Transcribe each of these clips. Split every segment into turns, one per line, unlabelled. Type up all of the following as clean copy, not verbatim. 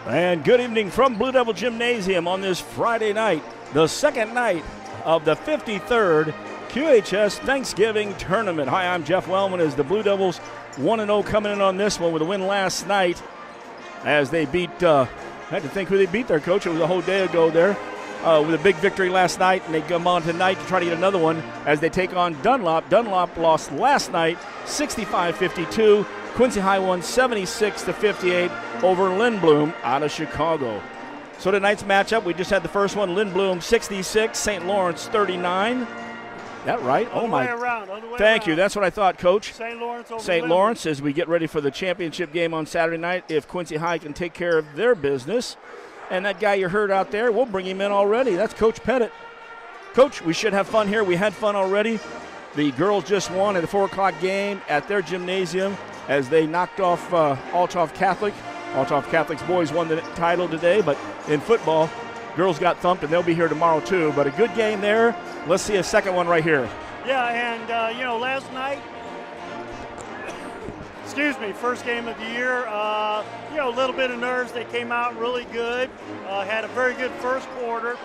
And good evening from Blue Devil Gymnasium on this Friday night, the second night of the 53rd QHS Thanksgiving Tournament. Hi, I'm Jeff Wellman as the Blue Devils 1-0 coming in on this one with a win last night as they beat, I had to think who they beat there, Coach. It was a whole day ago there with a big victory last night, and they come on tonight to try to get another one as they take on Dunlap. Dunlap lost last night 65-52. Quincy High won 76-58 over Lindblom out of Chicago. So tonight's matchup, we just had the first one, Lindblom 66, St. Lawrence 39. That right?
Oh my!
Thank you. That's what I thought, Coach.
St.
Lawrence as we get ready for the championship game on Saturday night. If Quincy High can take care of their business, and that guy you heard out there, we'll bring him in already. That's Coach Pettit. Coach, we should have fun here. We had fun already. The girls just won at a 4 o'clock game at their gymnasium as they knocked off Althoff Catholic. Althoff Catholic's boys won the title today, but in football, girls got thumped, and they'll be here tomorrow too. But a good game there. Let's see a second one right here.
Yeah, and, last night, first game of the year, a little bit of nerves. They came out really good, had a very good first quarter.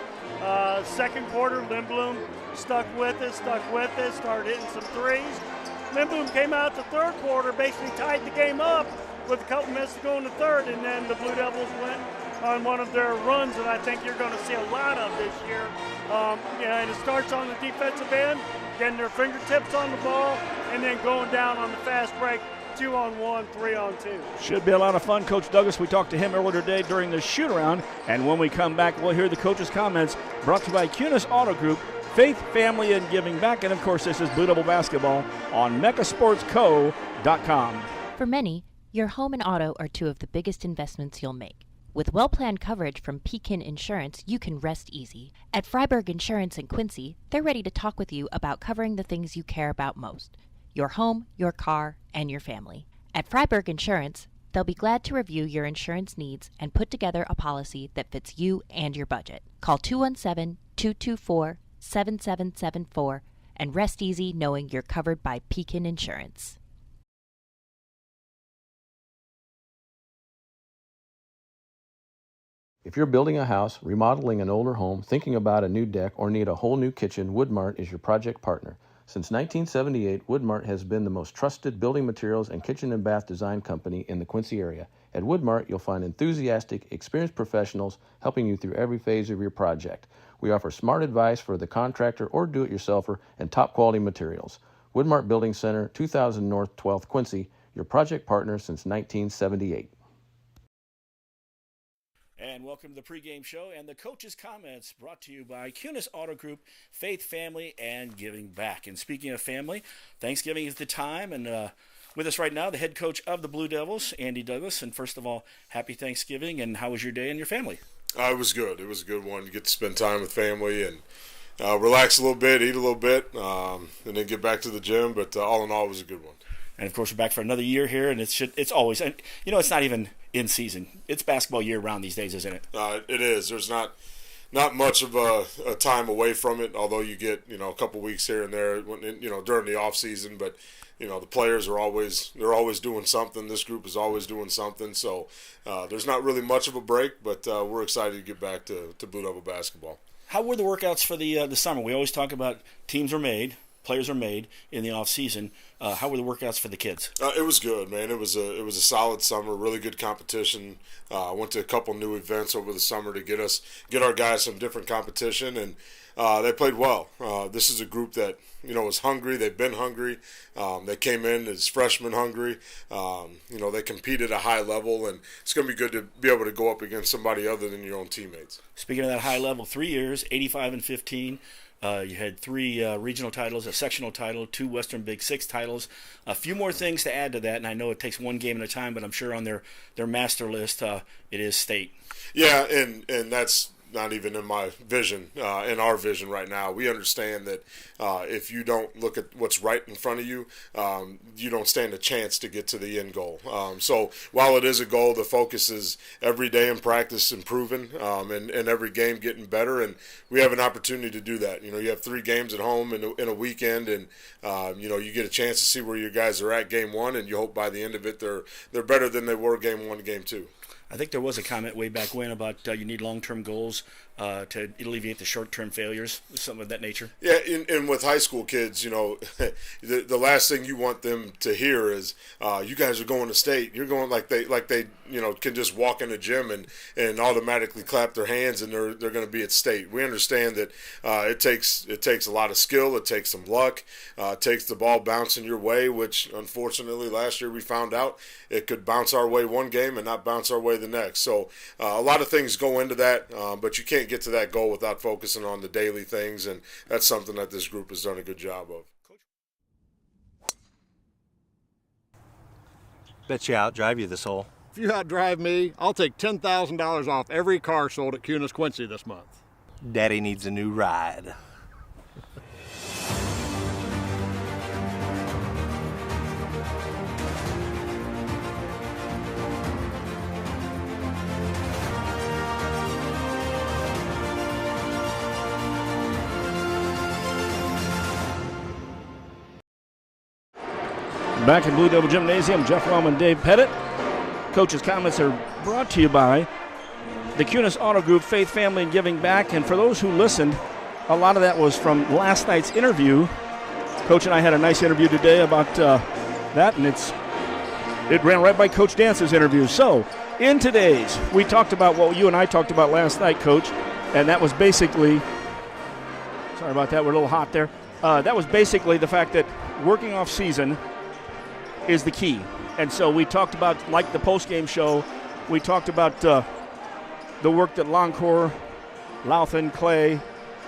Second quarter, Lindblom stuck with it, started hitting some threes. Lindblom came out the third quarter, basically tied the game up with a couple minutes to go in the third, and then the Blue Devils went on one of their runs that I think you're going to see a lot of this year. And it starts on the defensive end, getting their fingertips on the ball, and then going down on the fast break, 2-on-1, 3-on-2.
Should be a lot of fun. Coach Douglas, we talked to him earlier today during the shoot-around, and when we come back, we'll hear the coach's comments brought to you by QHS Auto Group, Faith, Family, and Giving Back. And, of course, this is Blue Devil Basketball on mechasportsco.com.
For many, your home and auto are two of the biggest investments you'll make. With well-planned coverage from Pregame Insurance, you can rest easy. At Freiburg Insurance in Quincy, they're ready to talk with you about covering the things you care about most: your home, your car, and your family. At Freiburg Insurance, they'll be glad to review your insurance needs and put together a policy that fits you and your budget. Call 217-224-7774 and rest easy knowing you're covered by Pregame Insurance.
If you're building a house, remodeling an older home, thinking about a new deck, or need a whole new kitchen, Woodmart is your project partner. Since 1978, Woodmart has been the most trusted building materials and kitchen and bath design company in the Quincy area. At Woodmart, you'll find enthusiastic, experienced professionals helping you through every phase of your project. We offer smart advice for the contractor or do-it-yourselfer and top-quality materials. Woodmart Building Center, 2000 North 12th, Quincy, your project partner since 1978.
And welcome to the pregame show and the coach's comments brought to you by QHS Auto Group, Faith, Family, and Giving Back. And speaking of family, Thanksgiving is the time, and with us right now, the head coach of the Blue Devils, Andy Douglas. And first of all, happy Thanksgiving, and how was your day and your family?
It was good. It was a good one to get to spend time with family and relax a little bit, eat a little bit, and then get back to the gym. But all in all, it was a good one.
And, of course, we're back for another year here, and it's always – and it's not even in season. It's basketball year-round these days, isn't it?
It is. There's not much of a time away from it, although you get, a couple weeks here and there, during the off season. But, the players are always doing something. This group is always doing something. So there's not really much of a break, but we're excited to get back to Blue Devil basketball. How
were the workouts for the summer? We always talk about teams are made. Players are made in the off season. How were the workouts for the kids?
It was good, man. It was a solid summer, really good competition. Went to a couple new events over the summer to get our guys some different competition, and they played well. This is a group that is hungry. They've been hungry. They came in as freshmen hungry. They compete at a high level, and it's going to be good to be able to go up against somebody other than your own teammates.
Speaking of that high level, 3 years, 85-15. You had 3 regional titles, a sectional title, 2 Western Big Six titles, a few more things to add to that, and I know it takes one game at a time, but I'm sure on their master list it is state.
Yeah, and that's not even in my vision, in our vision right now. We understand that if you don't look at what's right in front of you, you don't stand a chance to get to the end goal. So while it is a goal, the focus is every day in practice improving, and every game getting better, and we have an opportunity to do that. You have 3 games at home in a weekend, and you get a chance to see where your guys are at game 1, and you hope by the end of it they're better than they were game 1 and game 2.
I think there was a comment way back when about you need long-term goals to alleviate the short-term failures, something of that nature.
Yeah, and with high school kids, you know, the last thing you want them to hear is, you guys are going to state. You're going like they you know, can just walk in the gym and automatically clap their hands and they're going to be at state. We understand that it takes a lot of skill. It takes some luck. It takes the ball bouncing your way, which unfortunately last year we found out it could bounce our way one game and not bounce our way the next. So a lot of things go into that, but you can't get to that goal without focusing on the daily things, and that's something that this group has done a good job of.
Bet you outdrive you this hole.
If you outdrive me, I'll take $10,000 off every car sold at Kunis Quincy this month.
Daddy needs a new ride.
Back in Blue Devil Gymnasium, Jeff Wellman, Dave Pettit. Coach's comments are brought to you by the Kunis Auto Group, Faith, Family, and Giving Back. And for those who listened, a lot of that was from last night's interview. Coach and I had a nice interview today about that, and it ran right by Coach Dance's interview. So, in today's, we talked about what you and I talked about last night, Coach, and that was basically, sorry about that, we're a little hot there. That was basically the fact that working off season is the key. And so we talked about, like the post-game show, we talked about the work that Longcore, Louthan, Clay,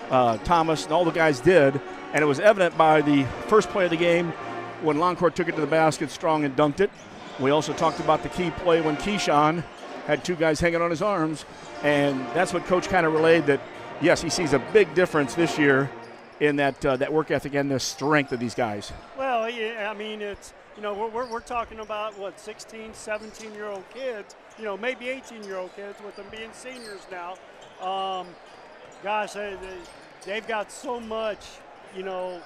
Thomas, and all the guys did, and it was evident by the first play of the game when Longcore took it to the basket strong and dunked it. We also talked about the key play when Keyshawn had two guys hanging on his arms, and that's what Coach kind of relayed, that, yes, he sees a big difference this year in that work ethic and the strength of these guys.
Well, yeah, I mean, it's, you know, we're talking about, 16, 17-year-old kids, you know, maybe 18-year-old kids with them being seniors now. Gosh, they've got so much, you know,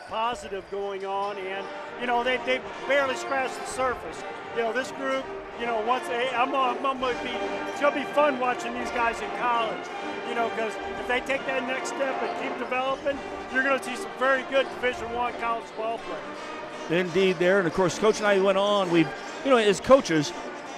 positive going on, and, you know, they barely scratched the surface. You know, this group, you know, it's going to be fun watching these guys in college, you know, because if they take that next step and keep developing, you're going to see some very good Division I college ball players.
Indeed there, and of course Coach and I went on, as coaches,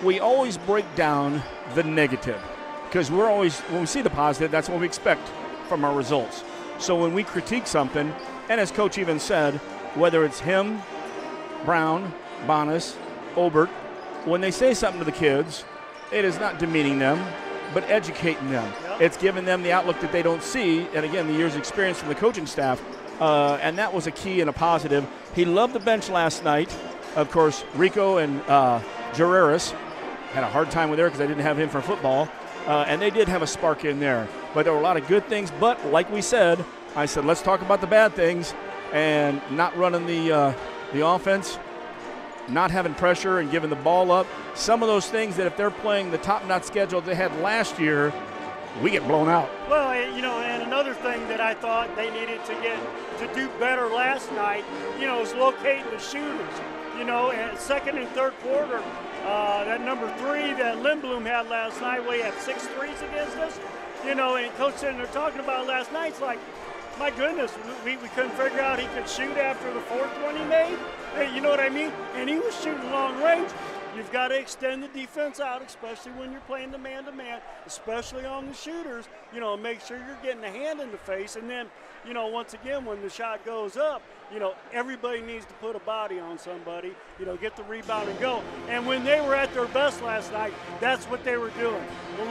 we always break down the negative, because when we see the positive, that's what we expect from our results. So when we critique something, and as Coach even said, whether it's him, Brown, Bonas, Obert, when they say something to the kids, it is not demeaning them, but educating them. Yep. It's giving them the outlook that they don't see, and again, the years' experience from the coaching staff. And that was a key and a positive. He loved the bench last night. Of course, Rico and Jarreras had a hard time with there because I didn't have him for football. And they did have a spark in there. But there were a lot of good things. But like we said, I said, let's talk about the bad things, and not running the offense, not having pressure and giving the ball up. Some of those things that if they're playing the top-notch schedule they had last year, we get blown out.
Well, you know, and another thing that I thought they needed to do better last night, you know, is locating the shooters. You know, and second and third quarter, that number 3 that Lindblom had last night, where he had 6 threes against us, you know, and Coach sitting there talking about last night, it's like, my goodness, we couldn't figure out he could shoot after the fourth one he made. You know what I mean? And he was shooting long range. You've got to extend the defense out, especially when you're playing the man-to-man, especially on the shooters. You know, make sure you're getting a hand in the face. And then, you know, once again, when the shot goes up, you know, everybody needs to put a body on somebody, you know, get the rebound and go. And when they were at their best last night, that's what they were doing. The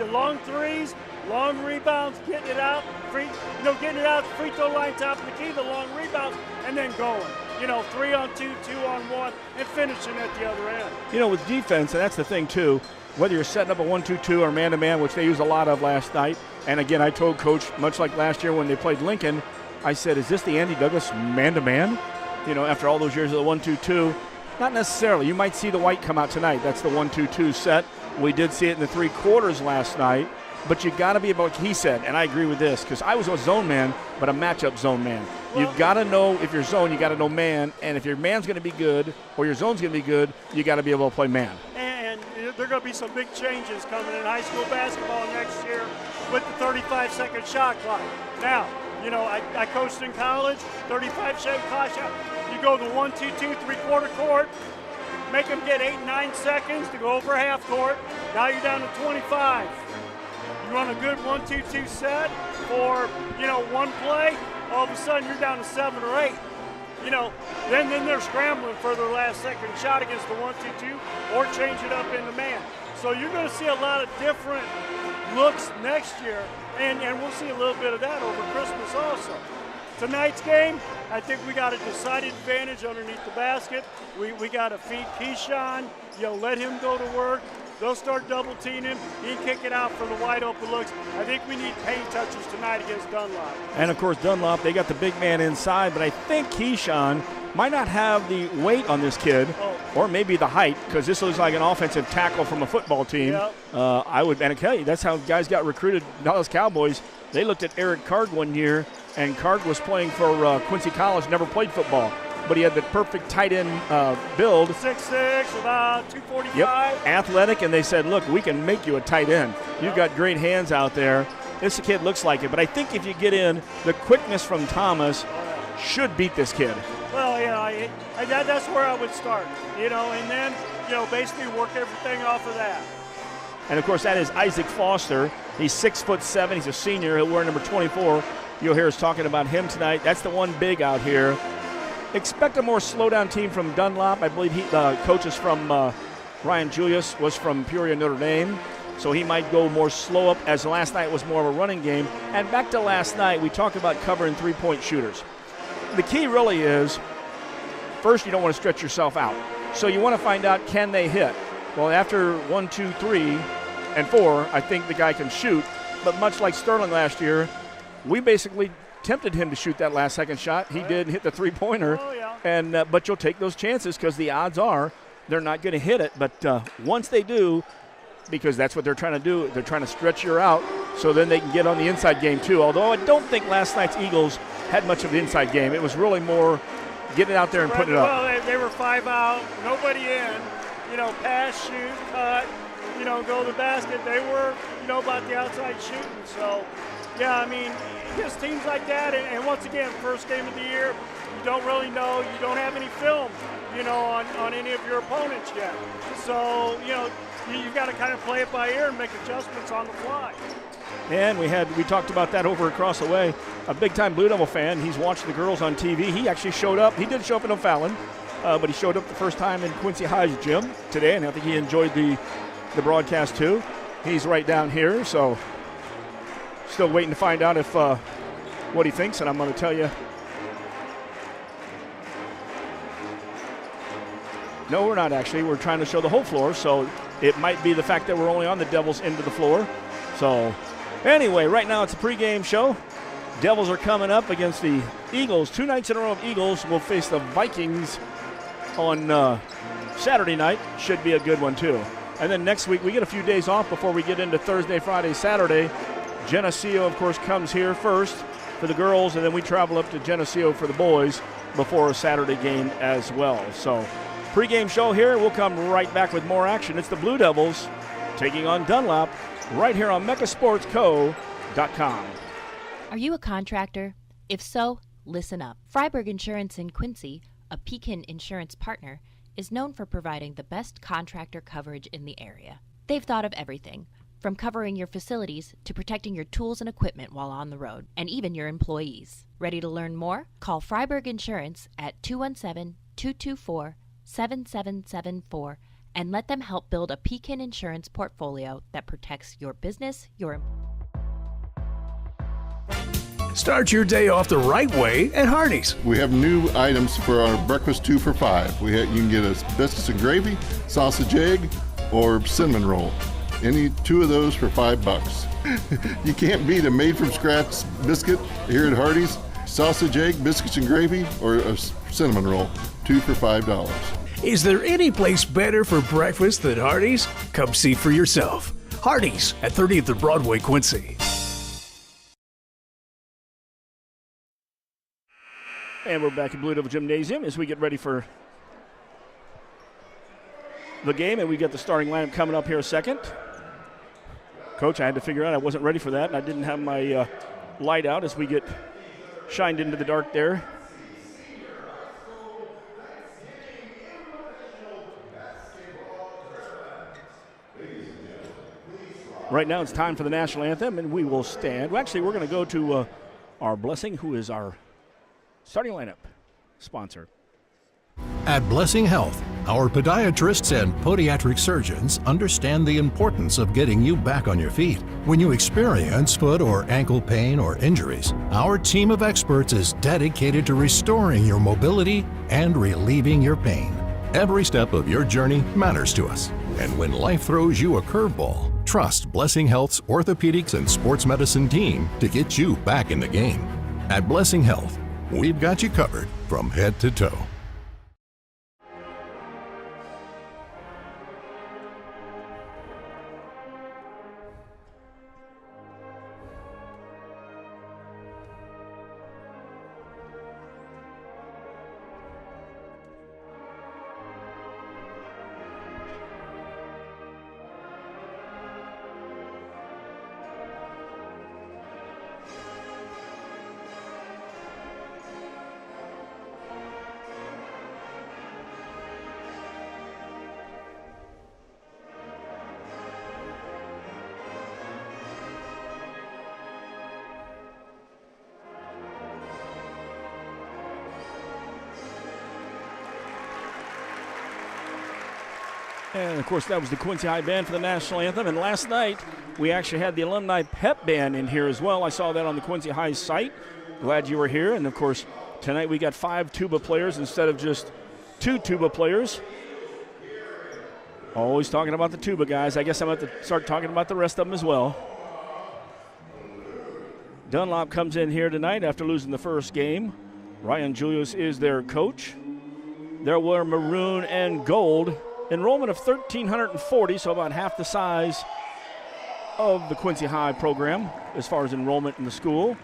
long threes, long rebounds, getting it out, getting it out the free throw line, top of the key, the long rebounds, and then going. You know, 3-on-2, 2-on-1, and finishing at the other end.
You know, with defense, and that's the thing too, whether you're setting up a 1-2-2 or man-to-man, which they used a lot of last night, and again, I told Coach, much like last year when they played Lincoln, I said, is this the Andy Douglas man-to-man? You know, after all those years of the 1-2-2, not necessarily. You might see the white come out tonight. That's the 1-2-2 set. We did see it in the 3 quarters last night. But you got to be able, like he said, and I agree with this, because I was a zone man, but a matchup zone man. Well, you've got to know, if you're zone, you got to know man, and if your man's going to be good or your zone's going to be good, you got to be able to play man.
And there are going to be some big changes coming in high school basketball next year with the 35-second shot clock. Now, I coached in college, 35-second shot. You go the 1, 2, 2, 3/4 court, make them get 8, 9 seconds to go over half court. Now you're down to 25. You run a good 1, 2, 2 set for, one play, all of a sudden you're down to 7 or 8. Then they're scrambling for their last second shot against the 1, 2, 2 or change it up into man. So you're going to see a lot of different looks next year, and we'll see a little bit of that over Christmas also. Tonight's game, I think we got a decided advantage underneath the basket. We got to feed Keyshawn, let him go to work. They'll start double teaming him. He can kick it out for the wide open looks. I think we need paint touches tonight against Dunlap.
And of course, Dunlap, they got the big man inside, but I think Keyshawn might not have the weight on this kid, or maybe the height, because this looks like an offensive tackle from a football team.
Yep.
And I tell you, that's how guys got recruited. Dallas Cowboys, they looked at Eric Card one year, and Card was playing for Quincy College, never played football. But he had the perfect tight end build.
6'6", about 245.
Yep, athletic, and they said, look, we can make you a tight end. You've got great hands out there. This kid looks like it. But I think if you get in, the quickness from Thomas should beat this kid.
Well, that's where I would start, and then, basically work everything off of that.
And, of course, that is Isaac Foster. He's 6'7". He's a senior. He'll wear number 24. You'll hear us talking about him tonight. That's the one big out here. Expect a more slow-down team from Dunlap. I believe the coach is from Ryan Julius was from Peoria, Notre Dame. So he might go more slow up, as last night was more of a running game. And back to last night, we talked about covering three-point shooters. The key really is, first, you don't want to stretch yourself out. So you want to find out, can they hit? Well, after 1, 2, 3, and 4, I think the guy can shoot. But much like Sterling last year, we basically tempted him to shoot that last second shot. He did hit the three-pointer, but you'll take those chances because the odds are they're not going to hit it. But once they do, because that's what they're trying to do, they're trying to stretch you out so then they can get on the inside game too. Although I don't think last night's Eagles had much of the inside game. It was really more get it out there and put it up.
Well, they were 5 out, nobody in, pass, shoot, cut, go to the basket. They were, about the outside shooting. So, yeah, against teams like that, and once again, first game of the year, you don't really know, you don't have any film, on any of your opponents yet. So, you've got to kind of play it by ear and make adjustments on the fly.
And we talked about that over across the way. A big-time Blue Devil fan, he's watched the girls on TV. He actually showed up. He did show up in O'Fallon, but he showed up the first time in Quincy High's gym today, and I think he enjoyed the broadcast too. He's right down here, so still waiting to find out if what he thinks, and I'm going to tell you. No, we're not actually. We're trying to show the whole floor, so it might be the fact that we're only on the Devils' end of the floor. So anyway, right now it's a pregame show. Devils are coming up against the Eagles. 2 nights in a row of Eagles will face the Vikings on Saturday night. Should be a good one too. And then next week we get a few days off before we get into Thursday, Friday, Saturday. Geneseo, of course, comes here first for the girls, and then we travel up to Geneseo for the boys before a Saturday game as well. So pregame show here. We'll come right back with more action. It's the Blue Devils taking on Dunlap right here on mechasportsco.com.
Are you a contractor? If so, listen up. Freiberg Insurance in Quincy, a Pekin insurance partner, is known for providing the best contractor coverage in the area. They've thought of everything, from covering your facilities to protecting your tools and equipment while on the road, and even your employees. Ready to learn more? Call Freiberg Insurance at 217-224-7774 and let them help build a Pekin insurance portfolio that protects your business, your
Start your day off the right way at Hardee's.
We have new items for our breakfast 2 for $5. You can get a biscuits and gravy, sausage egg, or cinnamon roll. Any 2 of those for $5. You can't beat a made-from-scratch biscuit here at Hardee's. Sausage egg, biscuits and gravy, or a cinnamon roll. 2 for $5.
Is there any place better for breakfast than Hardee's? Come see for yourself. Hardee's at 30th and Broadway, Quincy.
And we're back at Blue Devil Gymnasium as we get ready for the game, and we get the starting lineup coming up here a second. Coach, I had to figure out I wasn't ready for that, and I didn't have my light out as we get shined into the dark there. Right now it's time for the national anthem, and we will stand. Well, actually, we're going to go to our Blessing, who is our starting lineup sponsor.
At Blessing Health, our podiatrists and podiatric surgeons understand the importance of getting you back on your feet. When you experience foot or ankle pain or injuries, our team of experts is dedicated to restoring your mobility and relieving your pain. Every step of your journey matters to us. And when life throws you a curveball, trust Blessing Health's orthopedics and sports medicine team to get you back in the game. At Blessing Health, we've got you covered from head to toe.
And, of course, that was the Quincy High Band for the national anthem. And last night, we actually had the alumni pep band in here as well. I saw that on the Quincy High site. Glad you were here. And, of course, tonight we got 5 tuba players instead of just 2 tuba players. Always talking about the tuba guys. I guess I'm going to start talking about the rest of them as well. Dunlap comes in here tonight after losing the first game. Ryan Julius is their coach. There were maroon and gold. Enrollment of 1,340, so about half the size of the Quincy High program as far as enrollment in the school.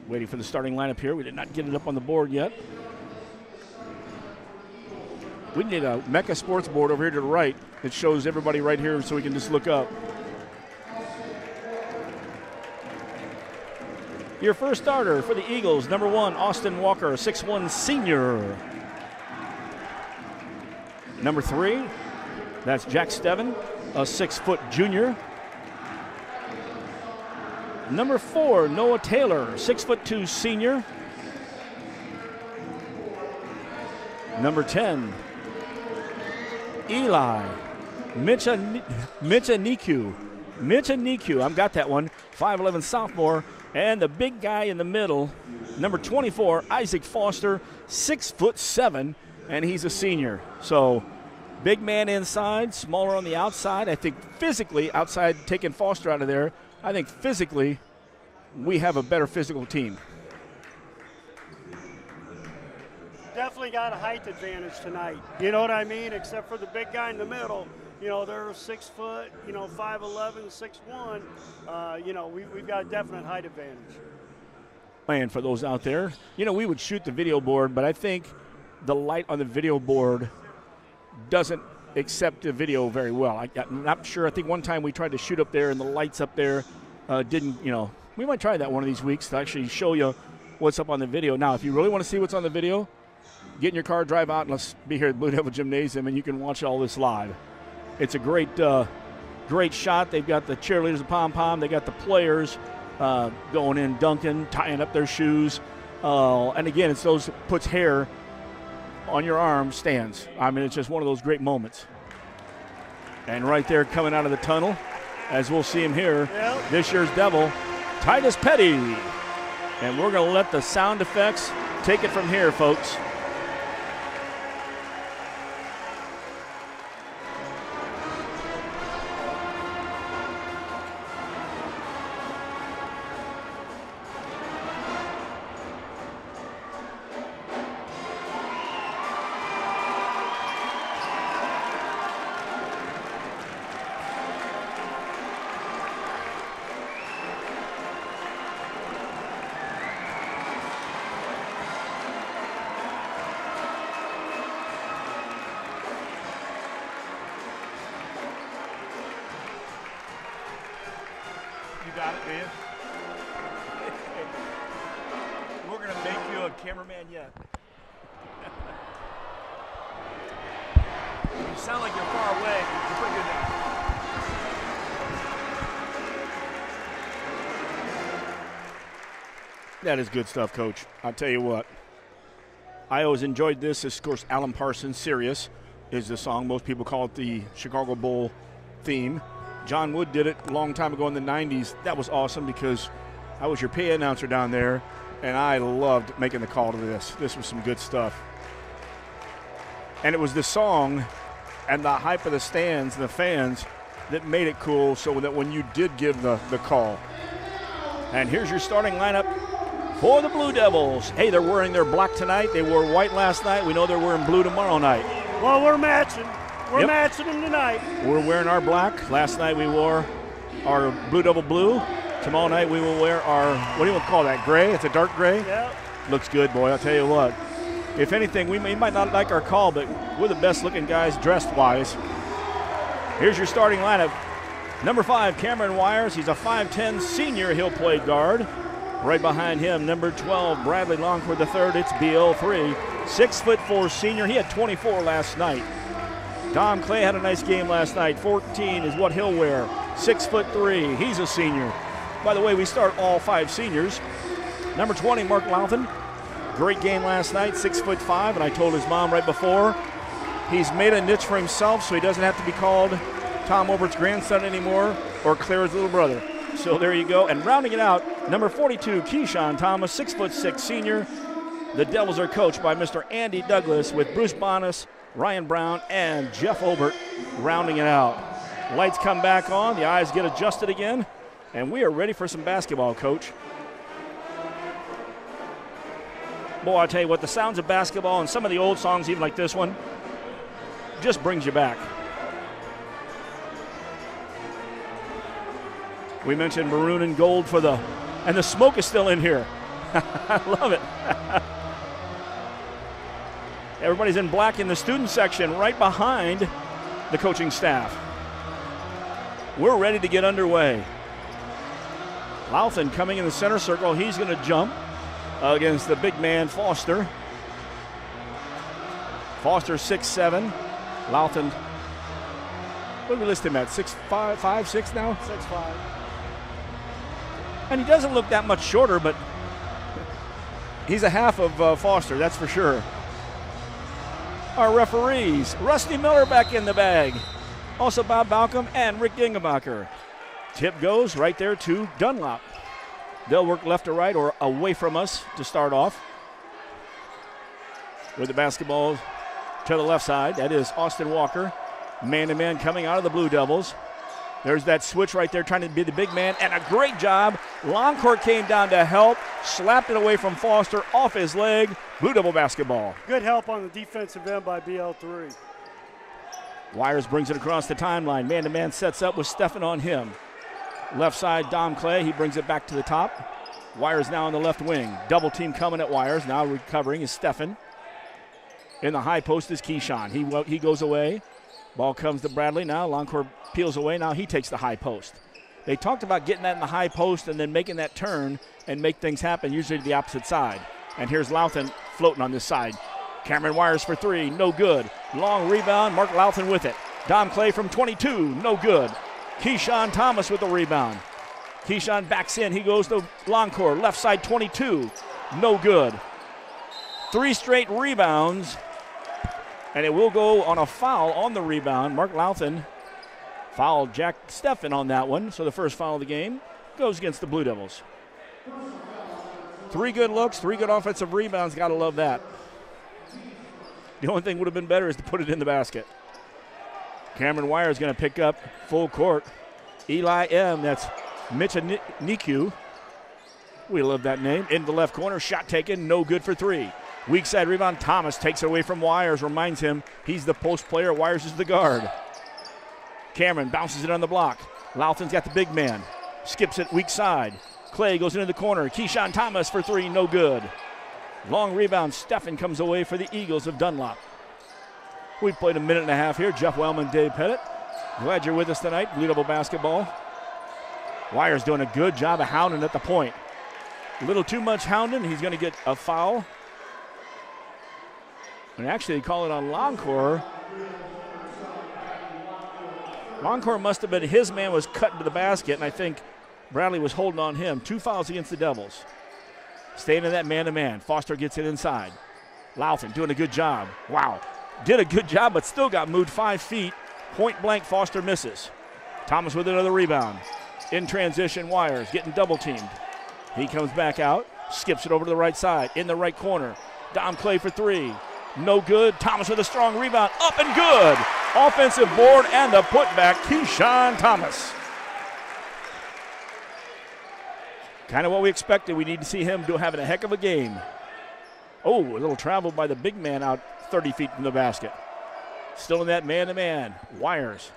Waiting for the starting lineup here. We did not get it up on the board yet. We need a Mecca Sports board over here to the right. It shows everybody right here so we can just look up. Your first starter for the Eagles, number 1, Austin Walker, 6'1" senior. Number 3, that's Jack Steven, a 6-foot junior. Number 4, Noah Taylor, 6'2" senior. Number 10, Eli Michaniku. I've got that one, 5'11" sophomore. And the big guy in the middle, number 24, Isaac Foster, 6'7", and he's a senior. So big man inside, smaller on the outside. I think physically, outside taking Foster out of there, I think physically we have a better physical team.
Definitely got a height advantage tonight. You know what I mean? Except for the big guy in the middle. You know, they're 6 foot, 5'11", 6'1". We've got a definite height advantage.
And for those out there, we would shoot the video board, but I think the light on the video board doesn't accept the video very well. I'm not sure. I think one time we tried to shoot up there and the lights up there didn't, we might try that one of these weeks to actually show you what's up on the video. Now, if you really want to see what's on the video, get in your car, drive out, and let's be here at Blue Devil Gymnasium, and you can watch all this live. It's a great shot. They've got the cheerleaders, the pom-pom. They got the players going in, dunking, tying up their shoes. And, again, it's those that puts hair on your arm stands. I mean, it's just one of those great moments. And right there coming out of the tunnel, as we'll see him here, this year's Devil, Titus Petty. And we're going to let the sound effects take it from here, folks. got it, man. We're going to make you a cameraman yet. You sound like you're far away. You're pretty good now. That is good stuff, Coach. I'll tell you what. I always enjoyed this. This, of course, Alan Parsons' Sirius is the song. Most people call it the Chicago Bull theme. John Wood did it a long time ago in the 90s. That was awesome because I was your PA announcer down there, and I loved making the call to this. This was some good stuff. And it was the song and the hype of the stands and the fans that made it cool so that when you did give the call. And here's your starting lineup for the Blue Devils. Hey, they're wearing their black tonight. They wore white last night. We know they're wearing blue tomorrow night.
Well, we're matching. We're matching them tonight.
We're wearing our black. Last night we wore our Blue Devil blue. Tomorrow night we will wear our, what do you want to call that, gray? It's a dark gray?
Yep.
Looks good, boy. I'll tell you what. If anything, we might not like our call, but we're the best-looking guys dressed-wise. Here's your starting lineup. Number 5, Cameron Wires. He's a 5'10 senior. He'll play guard. Right behind him, number 12, Bradley Longford III. It's BL3. 6'4 senior. He had 24 last night. Dom Clay had a nice game last night. 14 is what he'll wear. 6'3. He's a senior. By the way, we start all 5 seniors. Number 20, Mark Louthan. Great game last night, 6'5", and I told his mom right before, he's made a niche for himself so he doesn't have to be called Tom Overt's grandson anymore or Claire's little brother. So there you go. And rounding it out, number 42, Keyshawn Thomas, 6'6" senior. The Devils are coached by Mr. Andy Douglas with Bruce Bonas, Ryan Brown, and Jeff Obert rounding it out. Lights come back on, the eyes get adjusted again, and we are ready for some basketball, Coach. Boy, I'll tell you what, the sounds of basketball and some of the old songs, even like this one, just brings you back. We mentioned maroon and gold for the, and the smoke is still in here. I love it. Everybody's in black in the student section right behind the coaching staff. We're ready to get underway. Louthan coming in the center circle. He's going to jump against the big man, Foster. Foster 6'7". Louthan, what do we list him at, 6'5", 6 now?
6'5".
And he doesn't look that much shorter, but he's a half of Foster, that's for sure. Our referees, Rusty Miller back in the bag. Also Bob Balcom and Rick Dingenbacher. Tip goes right there to Dunlap. They'll work left to right or away from us to start off. With the basketball to the left side, that is Austin Walker. Man-to-man coming out of the Blue Devils. There's that switch right there trying to be the big man, and a great job. Longcourt came down to help, slapped it away from Foster off his leg. Blue Devil basketball.
Good help on the defensive end by BL3.
Wires brings it across the timeline. Man-to-man sets up with Stephan on him. Left side, Dom Clay. He brings it back to the top. Wires now on the left wing. Double team coming at Wires. Now recovering is Stephan. In the high post is Keyshawn. He goes away. Ball comes to Bradley. Now Longcourt peels away. Now he takes the high post. They talked about getting that in the high post and then making that turn and make things happen, usually to the opposite side. And here's Louthan floating on this side. Cameron Wires for 3. No good. Long rebound. Mark Louthan with it. Dom Clay from 22. No good. Keyshawn Thomas with the rebound. Keyshawn backs in. He goes to Longcourt. Left side 22. No good. 3 straight rebounds. And it will go on a foul on the rebound. Mark Louthan fouled Jack Stephan on that one. So the first foul of the game goes against the Blue Devils. 3 good looks, 3 good offensive rebounds. Got to love that. The only thing would have been better is to put it in the basket. Cameron Wire is going to pick up full court. Eli M., that's Michaniku. We love that name. In the left corner, shot taken, no good for 3. Weak side rebound, Thomas takes it away from Wires, reminds him he's the post player, Wires is the guard. Cameron bounces it on the block. Louthan's got the big man. Skips it weak side. Clay goes into the corner. Keyshawn Thomas for 3, no good. Long rebound, Stephan comes away for the Eagles of Dunlap. We've played a minute and a half here. Jeff Wellman, Dave Pettit. Glad you're with us tonight. Blue Devil basketball. Wires doing a good job of hounding at the point. A little too much hounding. He's going to get a foul. And actually, they call it on Longcore. Longcore must have been, his man was cut to the basket, and I think Bradley was holding on him. 2 fouls against the Devils. Staying in that man-to-man. Foster gets it inside. Louthan doing a good job. Wow. Did a good job, but still got moved 5 feet. Point blank, Foster misses. Thomas with another rebound. In transition, Wires getting double teamed. He comes back out, skips it over to the right side, in the right corner. Dom Clay for 3. No good. Thomas with a strong rebound. Up and good. Offensive board and the putback, Keyshawn Thomas. Kind of what we expected. We need to see him having a heck of a game. Oh, a little travel by the big man out 30 feet from the basket. Still in that man-to-man. Wires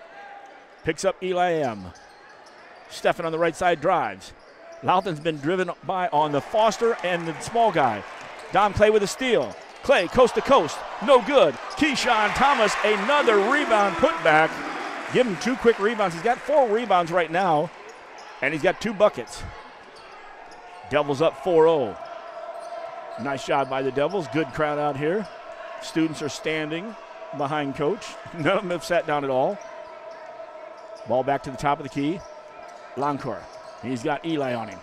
picks up Eli M. Stephan on the right side drives. Louthan's been driven by on the Foster and the small guy. Dom Clay with a steal. Clay coast to coast. No good. Keyshawn Thomas, another rebound putback. Give him 2 quick rebounds. He's got 4 rebounds right now, and he's got 2 buckets. Devils up 4-0. Nice job by the Devils. Good crowd out here. Students are standing behind coach. None of them have sat down at all. Ball back to the top of the key. Longcore. He's got Eli on him.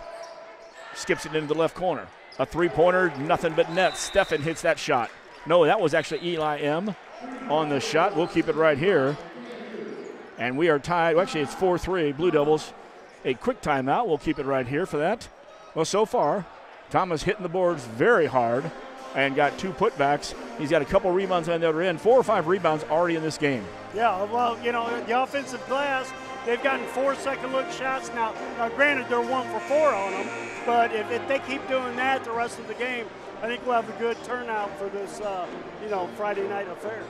Skips it into the left corner. A 3-pointer, nothing but net. Stephan hits that shot. No, that was actually Eli M on the shot. We'll keep it right here. And we are tied. Well, actually, it's 4-3. Blue Devils. A quick timeout. We'll keep it right here for that. Well, so far, Thomas hitting the boards very hard and got 2 putbacks. He's got a couple rebounds on the other end. 4 or 5 rebounds already in this game.
Yeah, well, you know, the offensive glass, they've gotten 4 second-look shots. Now, granted, they're 1 for 4 on them, but if they keep doing that the rest of the game, I think we'll have a good turnout for this, Friday night affair.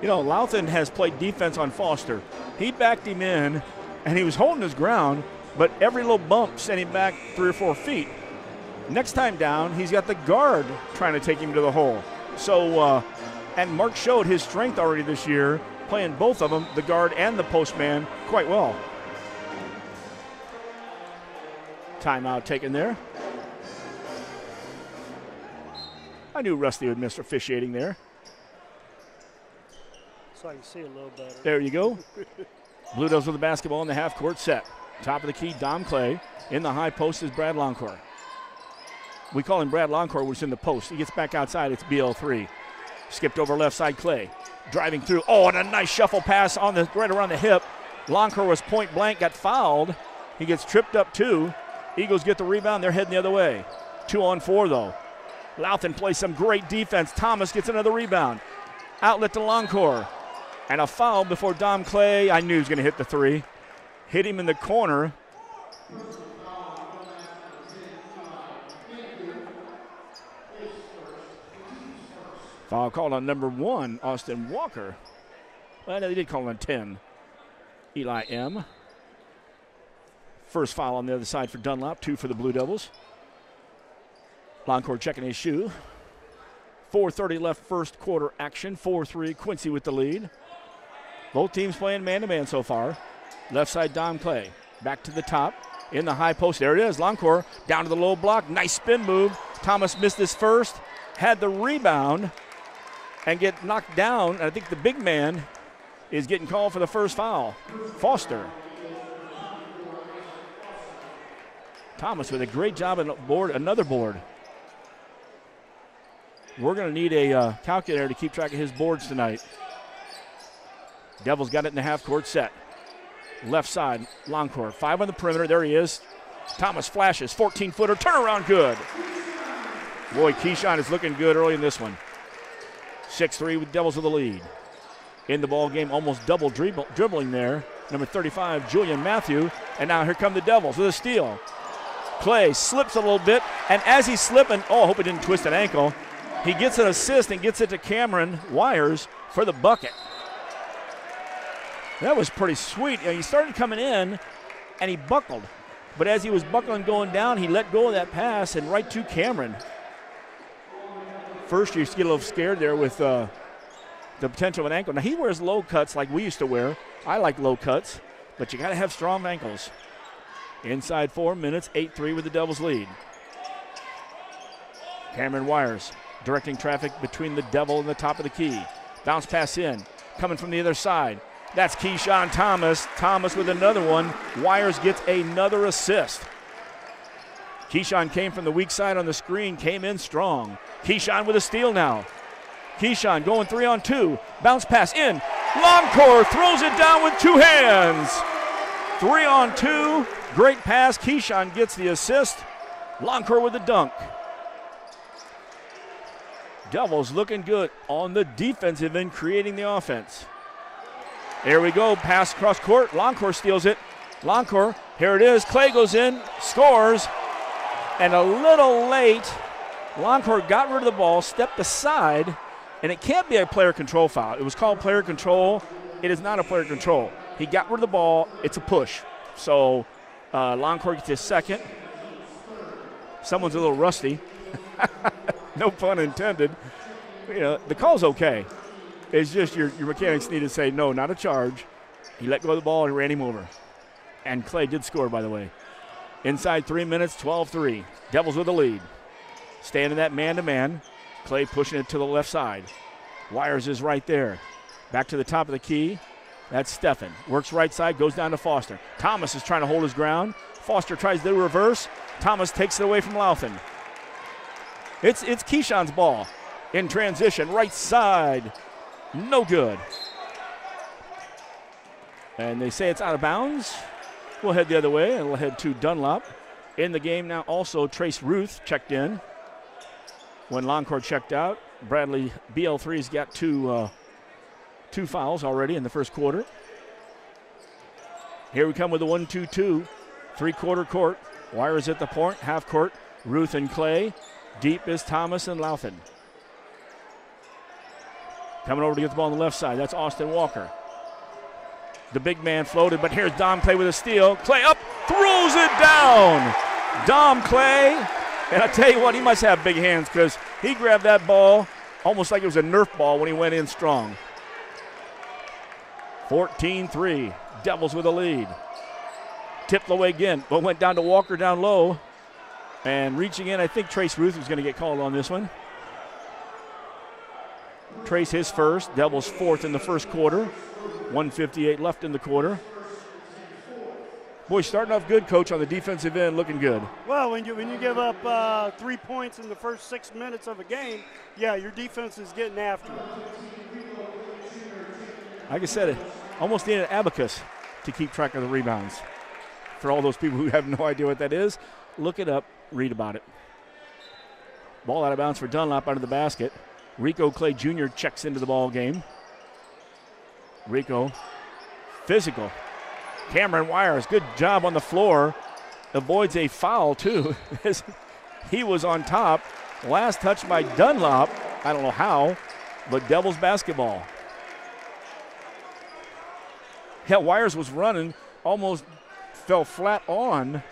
You know, Louthan has played defense on Foster. He backed him in, and he was holding his ground, but every little bump sent him back 3 or 4 feet. Next time down, he's got the guard trying to take him to the hole. So, and Mark showed his strength already this year, playing both of them, the guard and the postman, quite well. Timeout taken there. I knew Rusty would miss officiating there.
So I can see a little better.
There you go. Blue Devils with the basketball in the half-court set. Top of the key, Dom Clay. In the high post is Brad Longcore. We call him Brad Longcore, which is in the post. He gets back outside. It's BL3. Skipped over left side, Clay. Driving through. Oh, and a nice shuffle pass on the right around the hip. Longcore was point blank, got fouled. He gets tripped up too. Eagles get the rebound. They're heading the other way. 2-on-4 though. Louthan plays some great defense. Thomas gets another rebound. Outlet to Longcore. And a foul before Dom Clay. I knew he was going to hit the 3. Hit him in the corner. Foul called on number 1, Austin Walker. Well, no, they did call on 10. Eli M. First foul on the other side for Dunlap, 2 for the Blue Devils. Longcore checking his shoe. 4:30 left first quarter action. 4-3, Quincy with the lead. Both teams playing man-to-man so far. Left side, Dom Clay. Back to the top. In the high post. There it is. Longcore down to the low block. Nice spin move. Thomas missed his first. Had the rebound and get knocked down. I think the big man is getting called for the first foul. Foster. Thomas with a great job on board, another board. We're going to need a calculator to keep track of his boards tonight. Devils got it in the half-court set. Left side, Longcore. 5 on the perimeter. There he is. Thomas flashes. 14-footer. Turnaround good. Boy, Keyshawn is looking good early in this one. 6-3 with Devils with the lead. In the ball game, almost double dribbling there. Number 35, Julian Matthew. And now here come the Devils with a steal. Clay slips a little bit. And as he's slipping, I hope he didn't twist an ankle. He gets an assist and gets it to Cameron Wires for the bucket. That was pretty sweet. He started coming in, and he buckled. But as he was buckling going down, he let go of that pass and right to Cameron. First, you get a little scared there with the potential of an ankle. Now, he wears low cuts like we used to wear. I like low cuts, but you got to have strong ankles. Inside 4 minutes, 8-3 with the Devils lead. Cameron Wires directing traffic between the Devil and the top of the key. Bounce pass in, coming from the other side. That's Keyshawn Thomas. Thomas with another one. Wires gets another assist. Keyshawn came from the weak side on the screen, came in strong. Keyshawn with a steal now. Keyshawn going 3-on-2. Bounce pass in. Longcore throws it down with 2 hands. 3-on-2. Great pass. Keyshawn gets the assist. Longcore with the dunk. Devils looking good on the defensive end, creating the offense. There we go. Pass across court. Longcore steals it. Longcore, here it is. Clay goes in, scores. And a little late, Longcore got rid of the ball, stepped aside, and it can't be a player control foul. It was called player control. It is not a player control. He got rid of the ball. It's a push. So Longcore gets his second. Someone's a little rusty. No pun intended. You know, the call's okay. It's just your mechanics need to say, no, not a charge. He let go of the ball and ran him over. And Clay did score, by the way. Inside 3 minutes, 12-3. Devils with the lead. Staying in that man-to-man. Clay pushing it to the left side. Wires is right there. Back to the top of the key. That's Steffen. Works right side, goes down to Foster. Thomas is trying to hold his ground. Foster tries to reverse. Thomas takes it away from Louthan. It's Keyshawn's ball. In transition, right side. No good. And they say it's out of bounds. We'll head the other way, and we'll head to Dunlap. In the game now also, Trace Ruth checked in. When Longcore checked out, Bradley BL3's got two fouls already in the first quarter. Here we come with the 1-2-2. 3-quarter court. Wires at the point, half court. Ruth and Clay. Deep is Thomas and Louthan. Coming over to get the ball on the left side. That's Austin Walker. The big man floated, but here's Dom Clay with a steal. Clay up, throws it down. Dom Clay, and I tell you what, he must have big hands because he grabbed that ball almost like it was a Nerf ball when he went in strong. 14-3, Devils with a lead. Tipped away again, but went down to Walker down low. And reaching in, I think Trace Ruth was going to get called on this one. Trace his first, Devils fourth in the first quarter. 1:58 left in the quarter. Boy, starting off good, Coach, on the defensive end, looking good.
Well, when you give up 3 points in the first 6 minutes of a game, yeah, your defense is getting after it.
Like I said, almost need an abacus to keep track of the rebounds. For all those people who have no idea what that is, look it up, read about it. Ball out of bounds for Dunlap under the basket. Rico Clay Jr. checks into the ball game. Rico, physical. Cameron Wires, good job on the floor. Avoids a foul, too. He was on top. Last touch by Dunlap. I don't know how, but Devils basketball. Yeah, Wires was running, almost fell flat on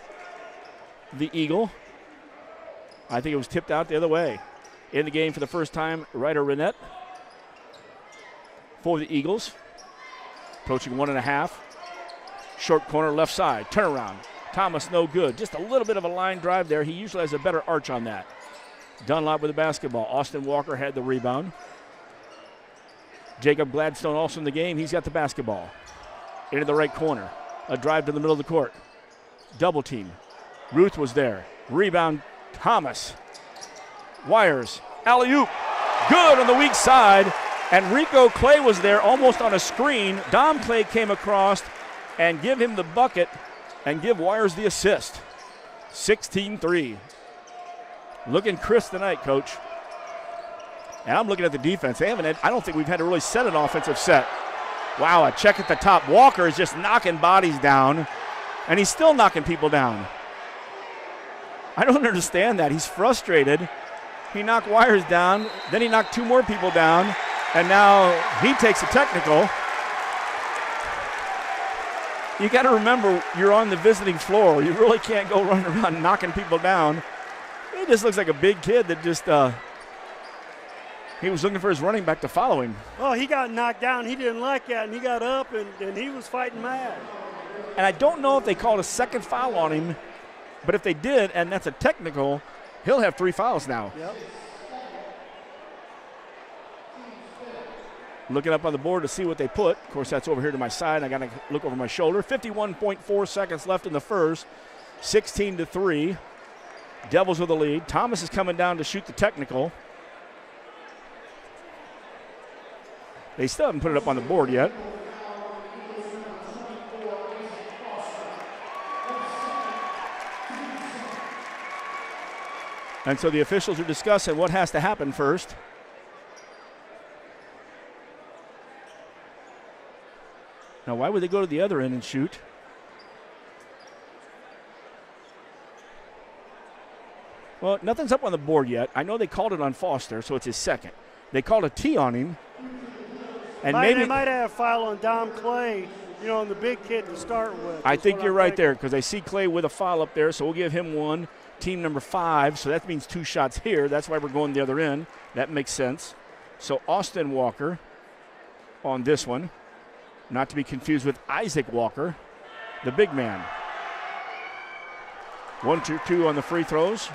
the Eagle. I think it was tipped out the other way. In the game for the first time, Ryder Renette for the Eagles. Approaching 1.5. Short corner left side. Turnaround. Thomas no good. Just a little bit of a line drive there. He usually has a better arch on that. Dunlap with the basketball. Austin Walker had the rebound. Jacob Gladstone also in the game. He's got the basketball. Into the right corner. A drive to the middle of the court. Double team. Ruth was there. Rebound, Thomas. Wires. Alley-oop. Good on the weak side. And Rico Clay was there almost on a screen. Dom Clay came across and give him the bucket and give Wires the assist. 16-3. Looking crisp tonight, Coach. And I'm looking at the defense. I don't think we've had to really set an offensive set. Wow, a check at the top. Walker is just knocking bodies down, and he's still knocking people down. I don't understand that. He's frustrated. He knocked Wires down, then he knocked 2 more people down, and now he takes a technical. You got to remember, you're on the visiting floor. You really can't go running around knocking people down. He just looks like a big kid that just he was looking for his running back to follow him.
Well, he got knocked down. He didn't like that, and he got up, and he was fighting mad.
And I don't know if they called a second foul on him, but if they did, and that's a technical, he'll have 3 fouls now.
Yep.
Looking up on the board to see what they put. Of course, that's over here to my side. I got to look over my shoulder. 51.4 seconds left in the first. 16-3. Devils with the lead. Thomas is coming down to shoot the technical. They still haven't put it up on the board yet. And so the officials are discussing what has to happen first. Now, why would they go to the other end and shoot? Well, nothing's up on the board yet. I know they called it on Foster, so it's his second. They called a T on him. And
They might have a foul on Dom Clay, on the big kid to start with.
I think you're right there, because I see Clay with a foul up there, so we'll give him one. Team number 5, so that means 2 shots here. That's why we're going the other end. That makes sense. So Austin Walker on this one. Not to be confused with Isaac Walker, the big man. 1-2 on the free throws.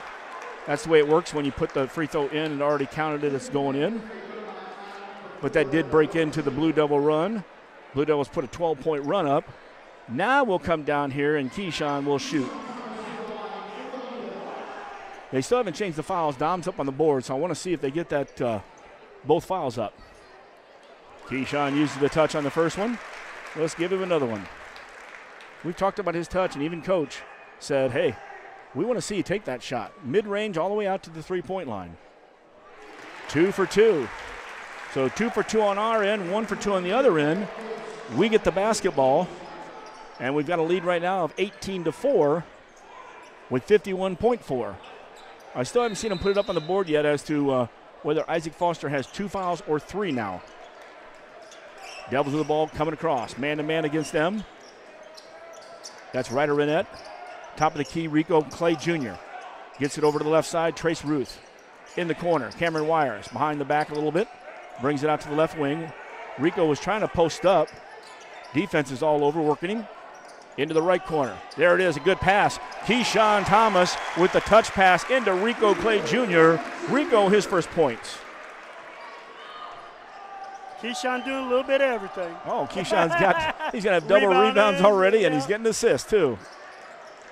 That's the way it works when you put the free throw in and already counted it as going in. But that did break into the Blue Devil run. Blue Devils put a 12-point run up. Now we'll come down here and Keyshawn will shoot. They still haven't changed the fouls. Dom's up on the board, so I want to see if they get that both fouls up. Keyshawn uses the touch on the first one. Let's give him another one. We've talked about his touch, and even Coach said, hey, we want to see you take that shot. Mid-range all the way out to the three-point line. 2 for 2. So 2 for 2 on our end, 1 for 2 on the other end. We get the basketball, and we've got a lead right now of 18-4 with 51.4. I still haven't seen him put it up on the board yet as to whether Isaac Foster has 2 fouls or 3 now. Devils with the ball coming across. Man-to-man against them. That's Ryder Renette. Top of the key, Rico Clay Jr. Gets it over to the left side. Trace Ruth in the corner. Cameron Wires behind the back a little bit. Brings it out to the left wing. Rico was trying to post up. Defense is all over, working him. Into the right corner. There it is, a good pass. Keyshawn Thomas with the touch pass into Rico Clay Jr. Rico, his first points.
Keyshawn doing a little bit of everything.
Oh, Keyshawn's he's going to have double rebounds already, and he's getting assists too.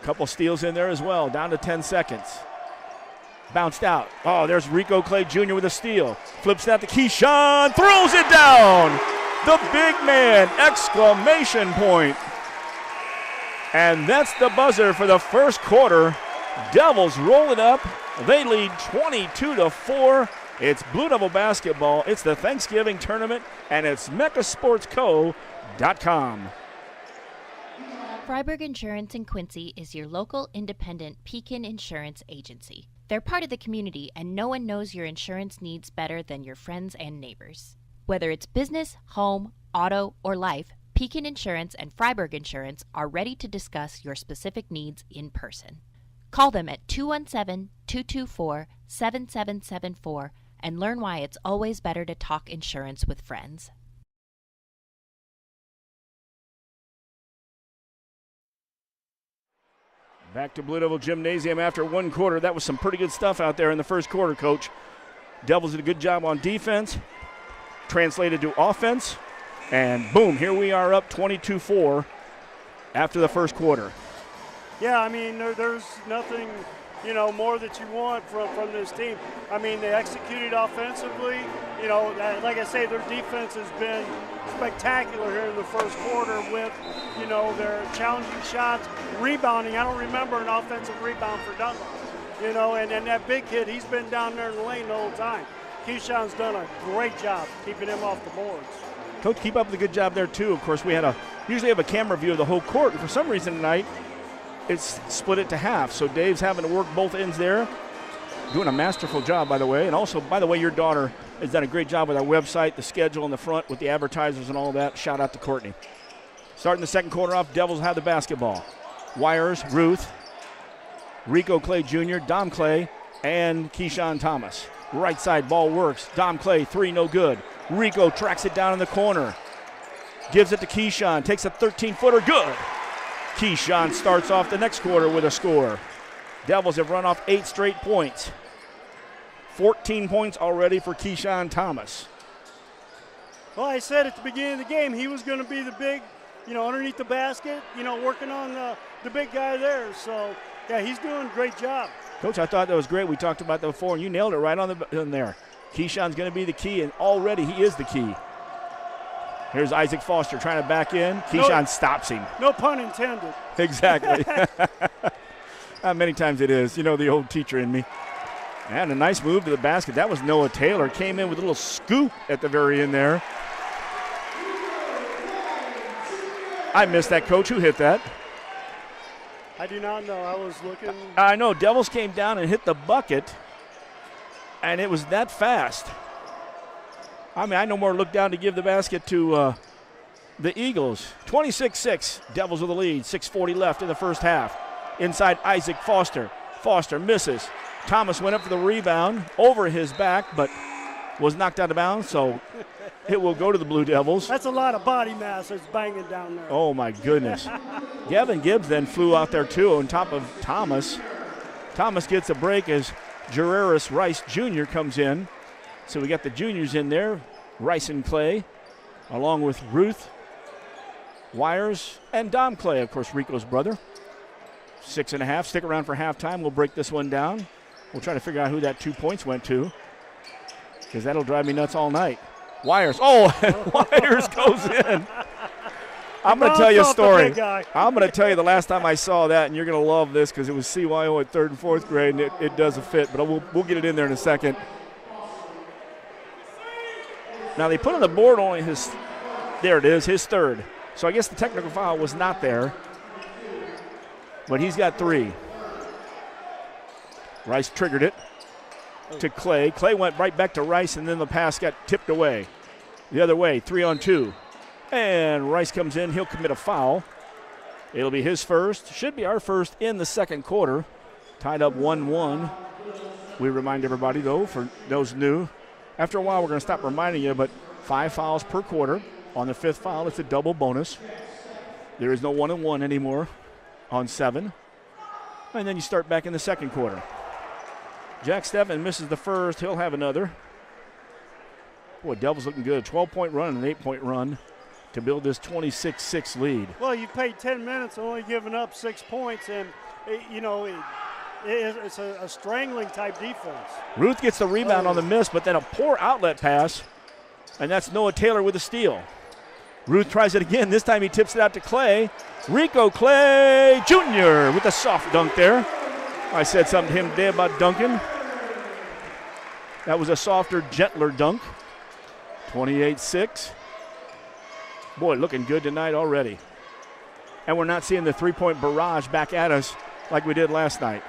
A couple steals in there as well, down to 10 seconds. Bounced out. Oh, there's Rico Clay Jr. with a steal. Flips that to Keyshawn, throws it down. The big man, exclamation point. And that's the buzzer for the first quarter. Devils roll it up. They lead 22-4. It's Blue Devil basketball. It's the Thanksgiving tournament, and it's MeccaSportsCo.com.
Freiburg Insurance in Quincy is your local independent Pekin insurance agency. They're part of the community, and no one knows your insurance needs better than your friends and neighbors. Whether it's business, home, auto, or life, Pekin Insurance and Freiburg Insurance are ready to discuss your specific needs in person. Call them at 217-224-7774 and learn why it's always better to talk insurance with friends.
Back to Blue Devil Gymnasium after 1 quarter. That was some pretty good stuff out there in the first quarter, Coach. Devils did a good job on defense, translated to offense, and boom, here we are up 22-4 after the first quarter.
Yeah, I mean, there's nothing, more that you want from this team. I mean, they executed offensively. Like I say, their defense has been spectacular here in the first quarter with, their challenging shots, rebounding. I don't remember an offensive rebound for Dunlap. And that big kid, he's been down there in the lane the whole time. Keyshawn's done a great job keeping him off the boards.
Coach, keep up with a good job there, too. Of course, we usually have a camera view of the whole court, and for some reason tonight, it's split it to half. So Dave's having to work both ends there. Doing a masterful job, by the way. And also, by the way, your daughter has done a great job with our website, the schedule in the front with the advertisers and all that. Shout out to Courtney. Starting the second quarter off, Devils have the basketball. Wires, Ruth, Rico Clay Jr., Dom Clay, and Keyshawn Thomas. Right side ball works. Dom Clay, 3, no good. Rico tracks it down in the corner. Gives it to Keyshawn, takes a 13-footer, good. Keyshawn starts off the next quarter with a score. Devils have run off 8 straight points. 14 points already for Keyshawn Thomas.
Well, I said at the beginning of the game he was going to be the big, underneath the basket, working on the big guy there. So, yeah, he's doing a great job.
Coach, I thought that was great. We talked about that before, and you nailed it right on there. Keyshawn's going to be the key, and already he is the key. Here's Isaac Foster trying to back in. Keyshawn stops him.
No pun intended.
Exactly. Many times it is. The old teacher in me. And a nice move to the basket. That was Noah Taylor. Came in with a little scoop at the very end there. I missed that, Coach. Who hit that?
I do not know. I was looking.
I know. Devils came down and hit the bucket, and it was that fast. I no more look down to give the basket to the Eagles. 26-6. Devils with the lead. 6:40 left in the first half. Inside Isaac Foster. Foster misses. Thomas went up for the rebound over his back, but was knocked out of bounds, so it will go to the Blue Devils.
That's a lot of body mass that's banging down there.
Oh, my goodness. Gavin Gibbs then flew out there, too, on top of Thomas. Thomas gets a break as Jareris Rice Jr. comes in. So we got the juniors in there, Rice and Clay, along with Ruth, Wires, and Dom Clay, of course, Rico's brother. 6.5. Stick around for halftime. We'll break this one down. We'll try to figure out who that 2 points went to, because that'll drive me nuts all night. Wires. Oh, Wires goes in. I'm going to tell you a story. I'm going to tell you the last time I saw that, and you're going to love this because it was CYO at 3rd and 4th grade, and it does a fit, but we'll get it in there in a second. Now, they put on the board only there it is, his 3rd. So I guess the technical foul was not there, but he's got 3. Rice triggered it to Clay. Clay went right back to Rice, and then the pass got tipped away. The other way, 3-on-2. And Rice comes in. He'll commit a foul. It'll be his first. Should be our first in the second quarter. Tied up 1-1. We remind everybody, though, for those new, after a while we're going to stop reminding you, but 5 fouls per quarter. On the 5th foul, it's a double bonus. There is no 1-and-1 anymore on 7. And then you start back in the second quarter. Jack Steffen misses the first. He'll have another. Boy, Devils looking good. 12-point run and an 8-point run to build this 26-6 lead.
Well, you played 10 minutes, only giving up 6 points, and, it's a strangling type defense.
Ruth gets the rebound on the miss, but then a poor outlet pass, and that's Noah Taylor with the steal. Ruth tries it again. This time he tips it out to Clay. Rico Clay Jr. with a soft dunk there. I said something to him today about dunking. That was a softer, gentler dunk. 28-6. Boy, looking good tonight already. And we're not seeing the three-point barrage back at us like we did last night.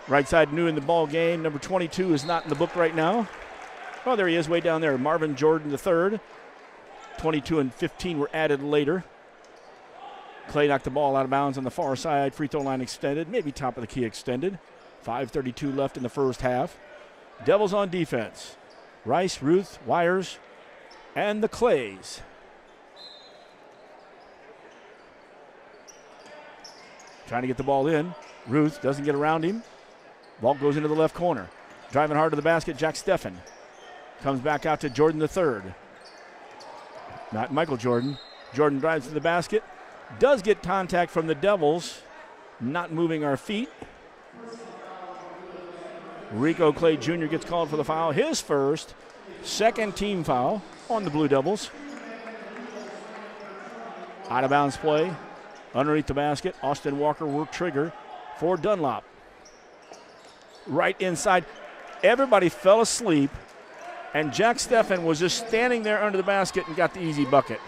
Right side new in the ball game. Number 22 is not in the book right now. Oh, there he is way down there. Marvin Jordan III. 22 and 15 were added later. Clay knocked the ball out of bounds on the far side. Free throw line extended, maybe top of the key extended. 5:32 left in the first half. Devils on defense. Rice, Ruth, Wires, and the Clays. Trying to get the ball in. Ruth doesn't get around him. Ball goes into the left corner. Driving hard to the basket, Jack Steffen. Comes back out to Jordan III. Not Michael Jordan. Jordan drives to the basket. Does get contact from the Devils. Not moving our feet. Rico Clay Jr. gets called for the foul. His first, second team foul on the Blue Devils. Out of bounds play. Underneath the basket. Austin Walker will trigger for Dunlap. Right inside. Everybody fell asleep. And Jack Steffen was just standing there under the basket and got the easy bucket.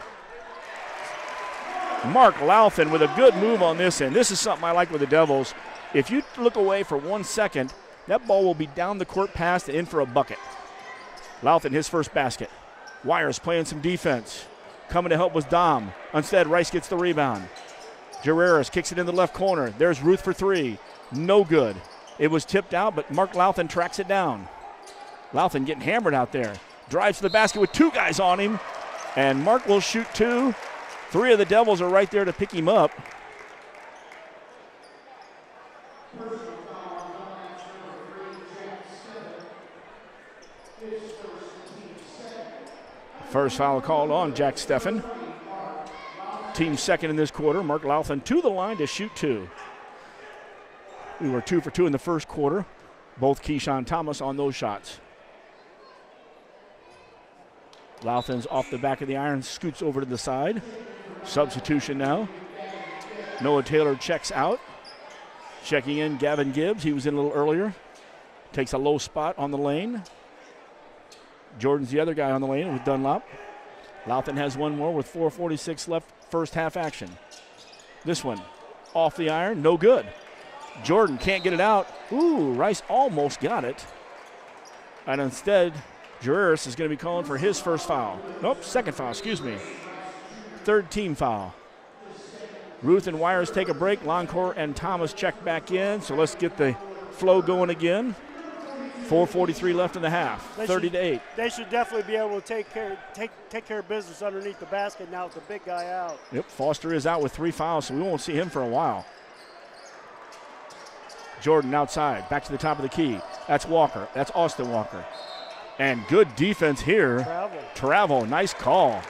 Mark Lauthen with a good move on this end. This is something I like with the Devils. If you look away for 1 second, that ball will be down the court pass and in for a bucket. Lauthen, his first basket. Wires playing some defense. Coming to help was Dom. Instead, Rice gets the rebound. Jareris kicks it in the left corner. There's Ruth for 3. No good. It was tipped out, but Mark Lauthen tracks it down. Lauthen getting hammered out there. Drives to the basket with 2 guys on him. And Mark will shoot 2 Three of the Devils are right there to pick him up. First foul called on Jack Steffen. Team second in this quarter. Mark Louthan to the line to shoot two. We were 2 for 2 in the first quarter. Both Keyshawn Thomas on those shots. Louthan's off the back of the iron, scoots over to the side. Substitution now. Noah Taylor checks out. Checking in Gavin Gibbs. He was in a little earlier. Takes a low spot on the lane. Jordan's the other guy on the lane with Dunlap. Louthan has one more with 4:46 left, first half action. This one off the iron, no good. Jordan can't get it out. Ooh, Rice almost got it. And instead, Juris is going to be calling for his first foul. Nope, second foul, excuse me. Third team foul. Ruth and Wires take a break. Loncourt and Thomas check back in. So let's get the flow going again. 4:43 left in the half, 30-8.
They should definitely be able to take care of business underneath the basket now with the big guy out.
Yep, Foster is out with 3 fouls, so we won't see him for a while. Jordan outside, back to the top of the key. That's Walker. That's Austin Walker. And good defense here. Travel, nice call.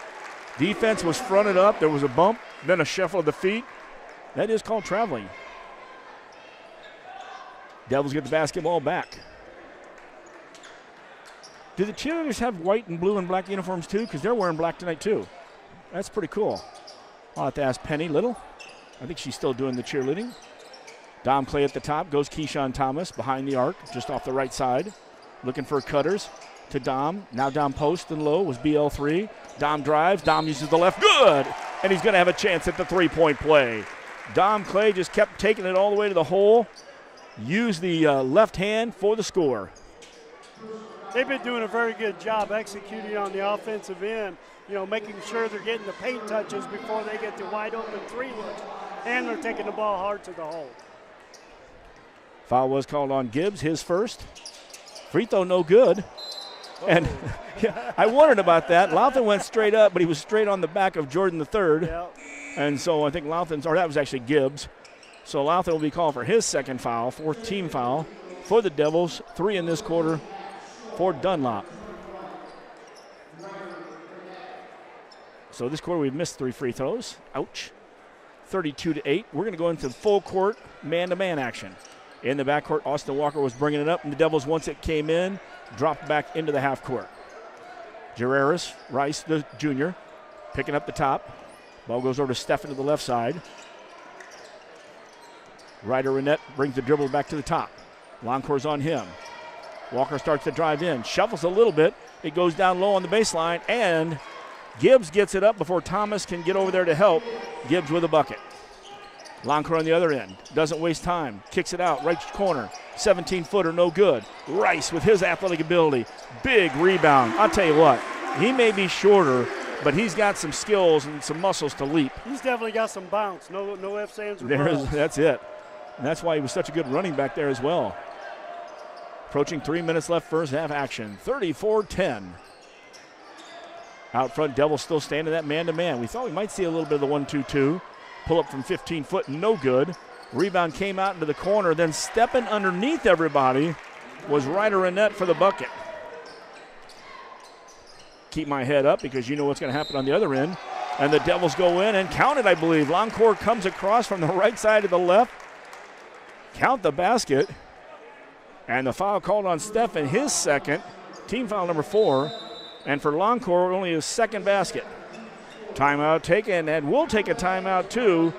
Defense was fronted up. There was a bump, then a shuffle of the feet. That is called traveling. Devils get the basketball back. Do the cheerleaders have white and blue and black uniforms too? Because they're wearing black tonight too. That's pretty cool. I'll have to ask Penny Little. I think she's still doing the cheerleading. Dom Clay at the top. Goes Keyshawn Thomas behind the arc, just off the right side. Looking for cutters to Dom. Now Dom post and low was BL3. Dom drives. Dom uses the left. Good! And he's going to have a chance at the three-point play. Dom Clay just kept taking it all the way to the hole. Used the left hand for the score.
They've been doing a very good job executing on the offensive end, making sure they're getting the paint touches before they get the wide open three looks, and they're taking the ball hard to the hole.
Foul was called on Gibbs, his first. Free throw no good. And yeah, I wondered about that. Louthan went straight up, but he was straight on the back of Jordan the third.
Yep.
And so I think that was actually Gibbs. So Louthan will be called for his second foul, 4th team foul for the Devils. 3 in this quarter for Dunlop. So this quarter we've missed 3 free throws. Ouch. 32-8. We're going to go into full court man-to-man action. In the backcourt, Austin Walker was bringing it up, and the Devils, once it came in, dropped back into the half court. Guerreras, Rice, the junior, picking up the top. Ball goes over to Steffen to the left side. Ryder Renette brings the dribble back to the top. Loncourt's on him. Walker starts to drive in, shuffles a little bit. It goes down low on the baseline, and Gibbs gets it up before Thomas can get over there to help. Gibbs with a bucket. Loncourt on the other end, doesn't waste time, kicks it out, right corner, 17-footer, no good. Rice with his athletic ability, big rebound. I'll tell you what, he may be shorter, but he's got some skills and some muscles to leap.
He's definitely got some bounce, no ifs, ands, or buts.
That's it. And that's why he was such a good running back there as well. Approaching 3 minutes left, first half action, 34-10. Out front, Devils still standing that man-to-man. We thought we might see a little bit of the 1-2-2. Pull up from 15 foot, no good. Rebound came out into the corner, then stepping underneath everybody was Ryder Renette for the bucket. Keep my head up because you know what's going to happen on the other end. And the Devils go in and count it, I believe. Loncourt comes across from the right side to the left. Count the basket. And the foul called on Steffen, his second. Team foul number 4. And for Loncourt, only his second basket. Timeout taken, and we'll take a timeout too.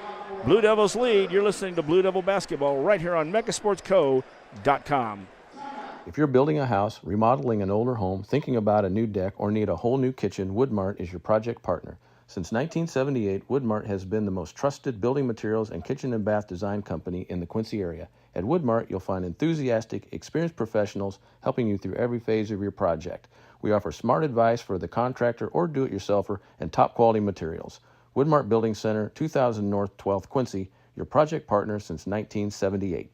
Blue Devils lead. You're listening to Blue Devil Basketball right here on MegaSportsCo.com.
If you're building a house, remodeling an older home, thinking about a new deck, or need a whole new kitchen, Woodmart is your project partner. Since 1978, Woodmart has been the most trusted building materials and kitchen and bath design company in the Quincy area. At Woodmart, you'll find enthusiastic, experienced professionals helping you through every phase of your project. We offer smart advice for the contractor or do-it-yourselfer and top-quality materials. Woodmart Building Center, 2000 North 12th Quincy, your project partner since 1978.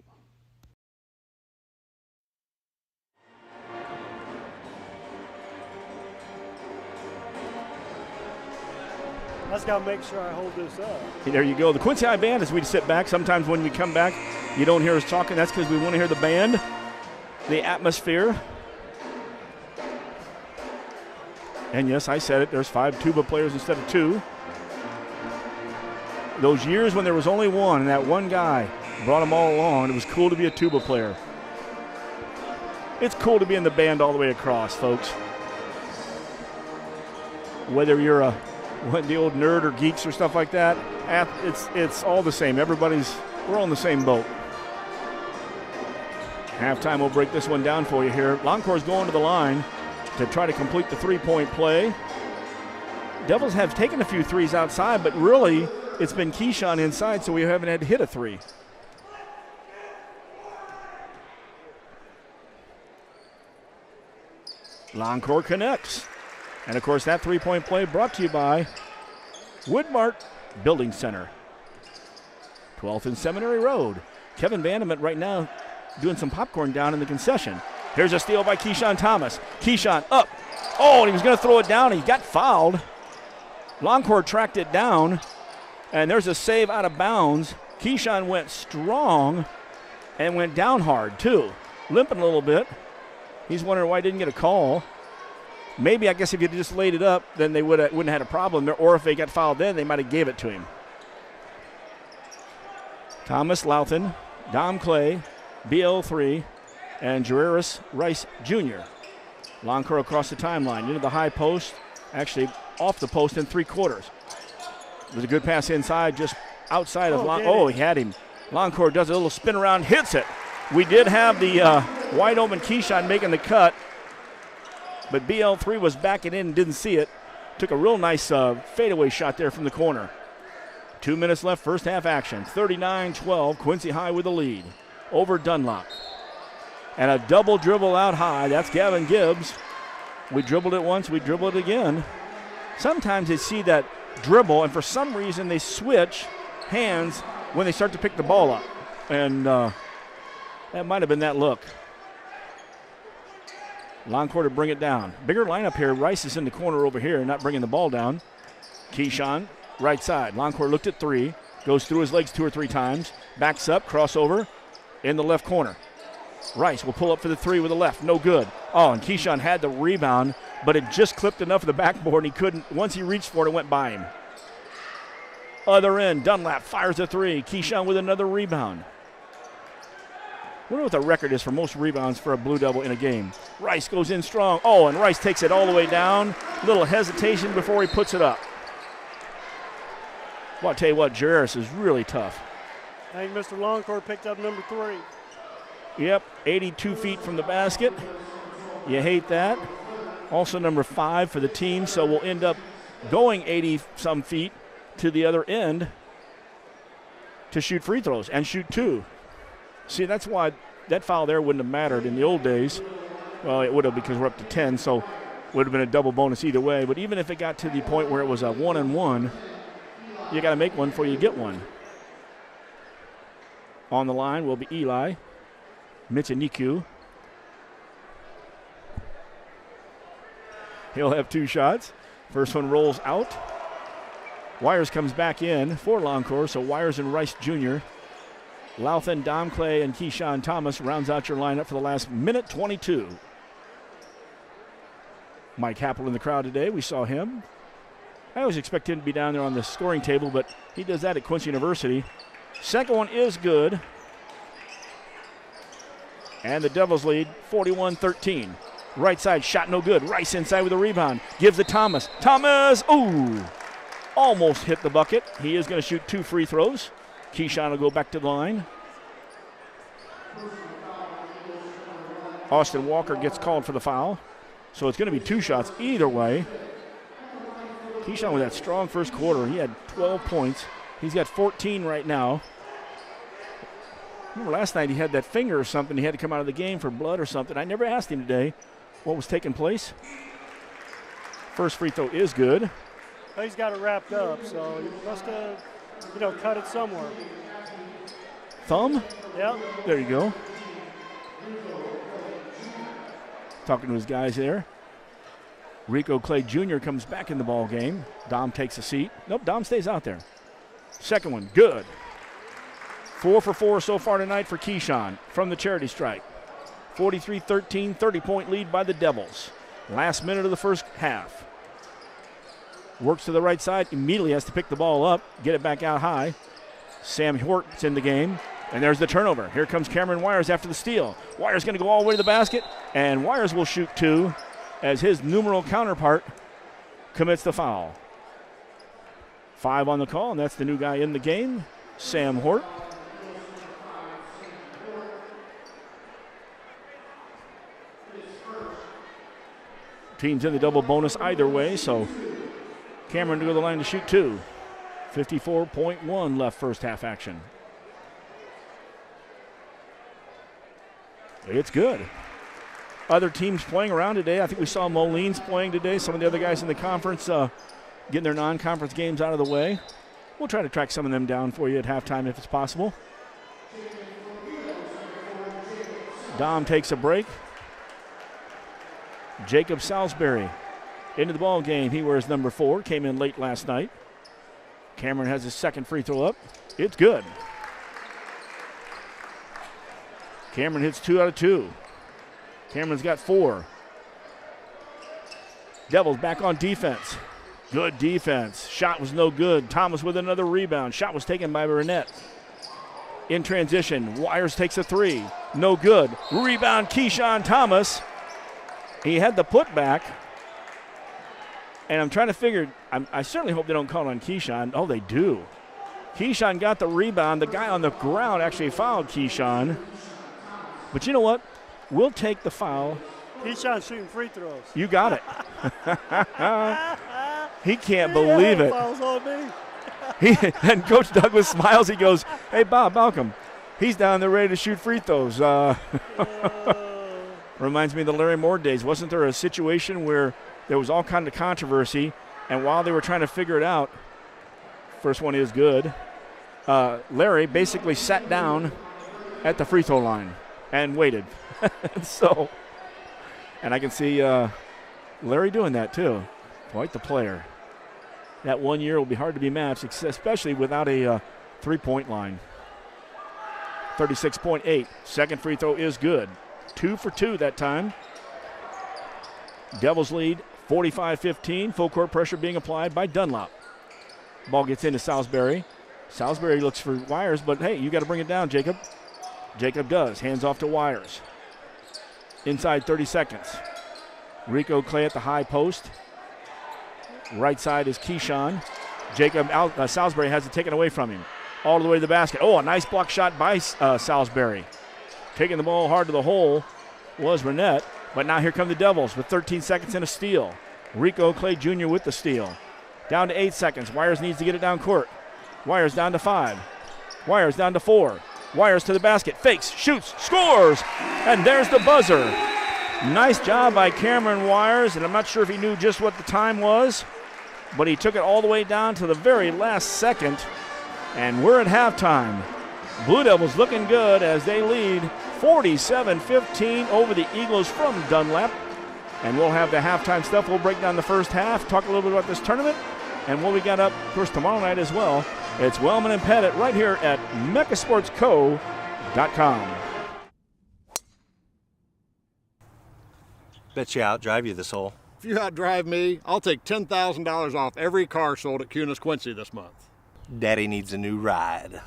I just got to make sure I hold this up.
There you go. The Quincy High Band, as we sit back, sometimes when we come back, you don't hear us talking. That's because we want to hear the band, the atmosphere. And yes, I said it, there's 5 tuba players instead of 2. Those years when there was only one, and that one guy brought them all along, it was cool to be a tuba player. It's cool to be in the band all the way across, folks. Whether you're the old nerd or geeks or stuff like that, it's all the same. We're all in the same boat. Halftime will break this one down for you here. Loncore's going to the line to try to complete the 3-point play. Devils have taken a few threes outside, but really it's been Keyshawn inside, so we haven't had to hit a 3. Loncore connects. And, of course, that 3-point play brought to you by Woodmart Building Center. 12th and Seminary Road. Kevin Vandeman right now doing some popcorn down in the concession. Here's a steal by Keyshawn Thomas. Keyshawn up. Oh, and he was going to throw it down. He got fouled. Loncore tracked it down. And there's a save out of bounds. Keyshawn went strong and went down hard, too. Limping a little bit. He's wondering why he didn't get a call. Maybe, I guess, if you just laid it up, then they wouldn't have had a problem there. Or if they got fouled then, they might have gave it to him. Thomas Louthan, Dom Clay, BL3, and Jairus Rice Jr. Loncore across the timeline into the high post, actually off the post in 3/4. It was a good pass inside, just outside of Loncore. Oh, he had him. Loncore does a little spin around, hits it. We did have the wide open Keyshawn making the cut, but BL3 was backing in and didn't see it. Took a real nice fadeaway shot there from the corner. 2 minutes left, first half action. 39-12, Quincy High with the lead over Dunlap. And a double dribble out high. That's Gavin Gibbs. We dribbled it once, we dribbled it again. Sometimes they see that dribble, and for some reason they switch hands when they start to pick the ball up. And that might have been that look. Loncore to bring it down. Bigger lineup here. Rice is in the corner over here, not bringing the ball down. Keyshawn, right side. Loncore looked at 3. Goes through his legs 2 or 3 times. Backs up, crossover in the left corner. Rice will pull up for the 3 with the left. No good. Oh, and Keyshawn had the rebound, but it just clipped enough of the backboard, and he couldn't. Once he reached for it, it went by him. Other end, Dunlap fires a 3. Keyshawn with another rebound. I wonder what the record is for most rebounds for a Blue Devil in a game. Rice goes in strong. Oh, and Rice takes it all the way down. Little hesitation before he puts it up. Well, I'll tell you what, Jairus is really tough.
I think Mr. Loncore picked up number 3.
Yep, 82 feet from the basket. You hate that. Also number 5 for the team, so we'll end up going 80-some feet to the other end to shoot free throws and shoot 2. See, that's why that foul there wouldn't have mattered in the old days. Well, it would have because we're up to 10, so would have been a double bonus either way. But even if it got to the point where it was a 1-and-1, you got to make one before you get one. On the line will be Eli Michiniku. He'll have 2 shots. First one rolls out. Wires comes back in for Loncore, so Wires and Rice Jr. Louthan, Dom Clay, and Keyshawn Thomas rounds out your lineup for the last minute 22. Mike Happel in the crowd today. We saw him. I always expect him to be down there on the scoring table, but he does that at Quincy University. Second one is good. And the Devils lead 41-13. Right side shot no good. Rice inside with a rebound. Gives it Thomas. Thomas, ooh, almost hit the bucket. He is going to shoot 2 free throws. Keyshawn will go back to the line. Austin Walker gets called for the foul. So it's going to be 2 shots either way. Keyshawn with that strong first quarter. He had 12 points. He's got 14 right now. Remember last night he had that finger or something. He had to come out of the game for blood or something. I never asked him today what was taking place. First free throw is good.
Well, he's got it wrapped up, so he must have, cut it somewhere.
Thumb?
Yep.
There you go. Talking to his guys there. Rico Clay Jr. comes back in the ball game. Dom takes a seat. Nope, Dom stays out there. Second one, good. 4 for 4 so far tonight for Keyshawn from the charity stripe. 43-13, 30-point lead by the Devils. Last minute of the first half. Works to the right side, immediately has to pick the ball up, get it back out high. Sam Hort's in the game, and there's the turnover. Here comes Cameron Wires after the steal. Wires going to go all the way to the basket, and Wires will shoot 2 as his numeral counterpart commits the foul. 5 on the call, and that's the new guy in the game, Sam Hort. Team's in the double bonus either way, so Cameron to go to the line to shoot 2. 54.1 left first half action. It's good. Other teams playing around today. I think we saw Moline playing today. Some of the other guys in the conference getting their non-conference games out of the way. We'll try to track some of them down for you at halftime if it's possible. Dom takes a break. Jacob Salisbury into the ball game. He wears number 4. Came in late last night. Cameron has his second free throw up. It's good. Cameron hits 2 out of 2. Cameron's got 4. Devils back on defense. Good defense. Shot was no good. Thomas with another rebound. Shot was taken by Burnett. In transition, Wires takes a 3. No good. Rebound, Keyshawn Thomas. He had the putback. And I'm trying to figure, I certainly hope they don't call it on Keyshawn. Oh, they do. Keyshawn got the rebound. The guy on the ground actually fouled Keyshawn. But you know what? We'll take the foul.
Keyshawn's shooting free throws.
You got it. He can't believe it.
Fouls on me.
And Coach Douglas smiles. He goes, hey, Bob Malcolm, he's down there ready to shoot free throws. Reminds me of the Larry Moore days. Wasn't there a situation where there was all kind of controversy, and while they were trying to figure it out, first one is good, Larry basically sat down at the free throw line and waited. And I can see Larry doing that too. Quite the player. That 1 year will be hard to be matched, especially without a three-point line. 36.8. Second free throw is good. 2 for 2 that time. Devils lead 45-15. Full court pressure being applied by Dunlap. Ball gets into Salisbury. Salisbury looks for Wires, but hey, you got to bring it down, Jacob. Jacob does. Hands off to Wires. Inside 30 seconds. Rico Clay at the high post. Right side is Keyshawn. Salisbury has it taken away from him. All the way to the basket. Oh, a nice block shot by Salisbury. Taking the ball hard to the hole was Burnett. But now here come the Devils with 13 seconds and a steal. Rico Clay Jr. with the steal. Down to 8 seconds. Wires needs to get it down court. Wires down to 5. Wires down to 4. Wires to the basket. Fakes, shoots, scores! And there's the buzzer. Nice job by Cameron Wires, and I'm not sure if he knew just what the time was, but he took it all the way down to the very last second, and we're at halftime. Blue Devils looking good as they lead 47-15 over the Eagles from Dunlap. And we'll have the halftime stuff. We'll break down the first half, talk a little bit about this tournament, and what we got up, of course, tomorrow night as well. It's Wellman and Pettit right here at MeccaSportsCo.com.
Bet you outdrive you this hole.
If you outdrive me, I'll take $10,000 off every car sold at Cunis Quincy this month.
Daddy needs a new ride.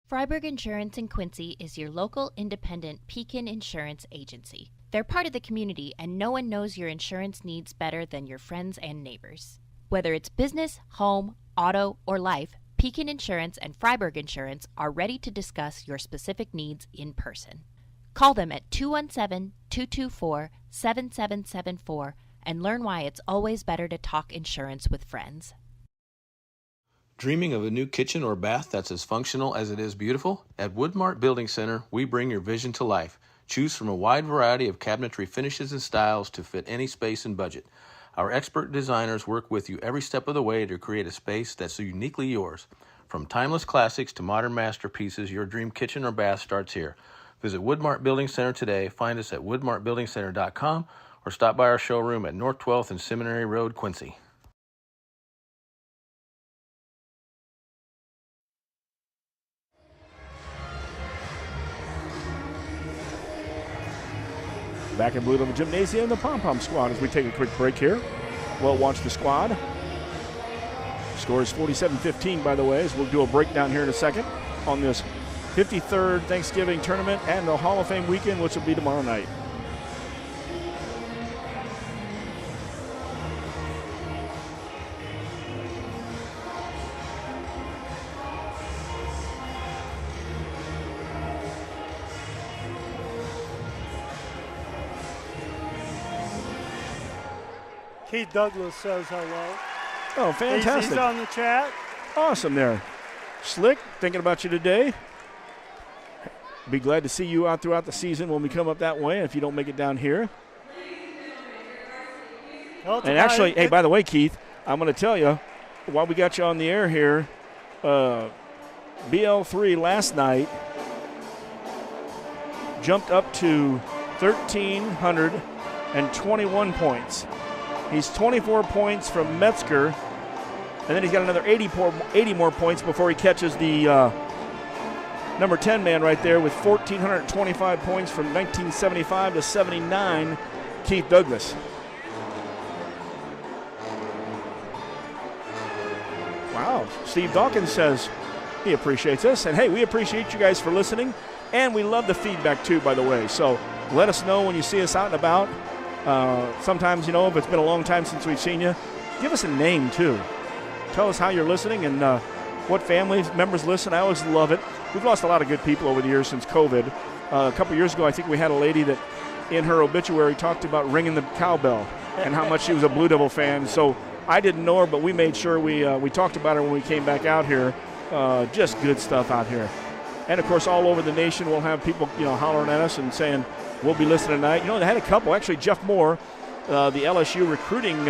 Freiburg Insurance in Quincy is your local independent Pekin insurance agency. They're part of the community, and no one knows your insurance needs better than your friends and neighbors. Whether it's business, home, auto, or life, Pekin Insurance and Freiburg Insurance are ready to discuss your specific needs in person. Call them at 217-224-7774 and learn why it's always better to talk insurance with friends.
Dreaming of a new kitchen or bath that's as functional as it is beautiful? At Woodmart Building Center, we bring your vision to life. Choose from a wide variety of cabinetry finishes and styles to fit any space and budget. Our expert designers work with you every step of the way to create a space that's uniquely yours. From timeless classics to modern masterpieces, your dream kitchen or bath starts here. Visit Woodmart Building Center today. Find us at woodmartbuildingcenter.com or stop by our showroom at North 12th and Seminary Road, Quincy.
Back in Blue Devil Gymnasium, the Pom-Pom squad as we take a quick break here. Well, watch the squad. Score is 47-15, by the way, as we'll do a breakdown here in a second on this 53rd Thanksgiving tournament and the Hall of Fame weekend, which will be tomorrow night.
Keith Douglas says hello.
Oh, fantastic.
He's on the chat.
Awesome there. Slick, thinking about you today. Be glad to see you out throughout the season when we come up that way if you don't make it down here.
Well,
and actually, hey, by the way, Keith, I'm going to tell you, while we got you on the air here, BL3 last night jumped up to 1,321 points. He's 24 points from Metzger, and then he's got another 80 more points before he catches the number 10 man right there with 1,425 points from 1975 to 79, Keith Douglas. Wow. Steve Dawkins says he appreciates us. And, hey, we appreciate you guys for listening, and we love the feedback, too, by the way. So let us know when you see us out and about. Sometimes, you know, if it's been a long time since we've seen you, give us a name, too. Tell us how you're listening and what family members listen. I always love it. We've lost a lot of good people over the years since COVID. A couple years ago, I think we had a lady that in her obituary talked about ringing the cowbell and how much she was a Blue Devil fan. So I didn't know her, but we made sure we talked about her when we came back out here. Just good stuff out here. And, of course, all over the nation, we'll have people, you know, hollering at us and saying, we'll be listening tonight. You know, they had a couple. Actually, Jeff Moore, the LSU recruiting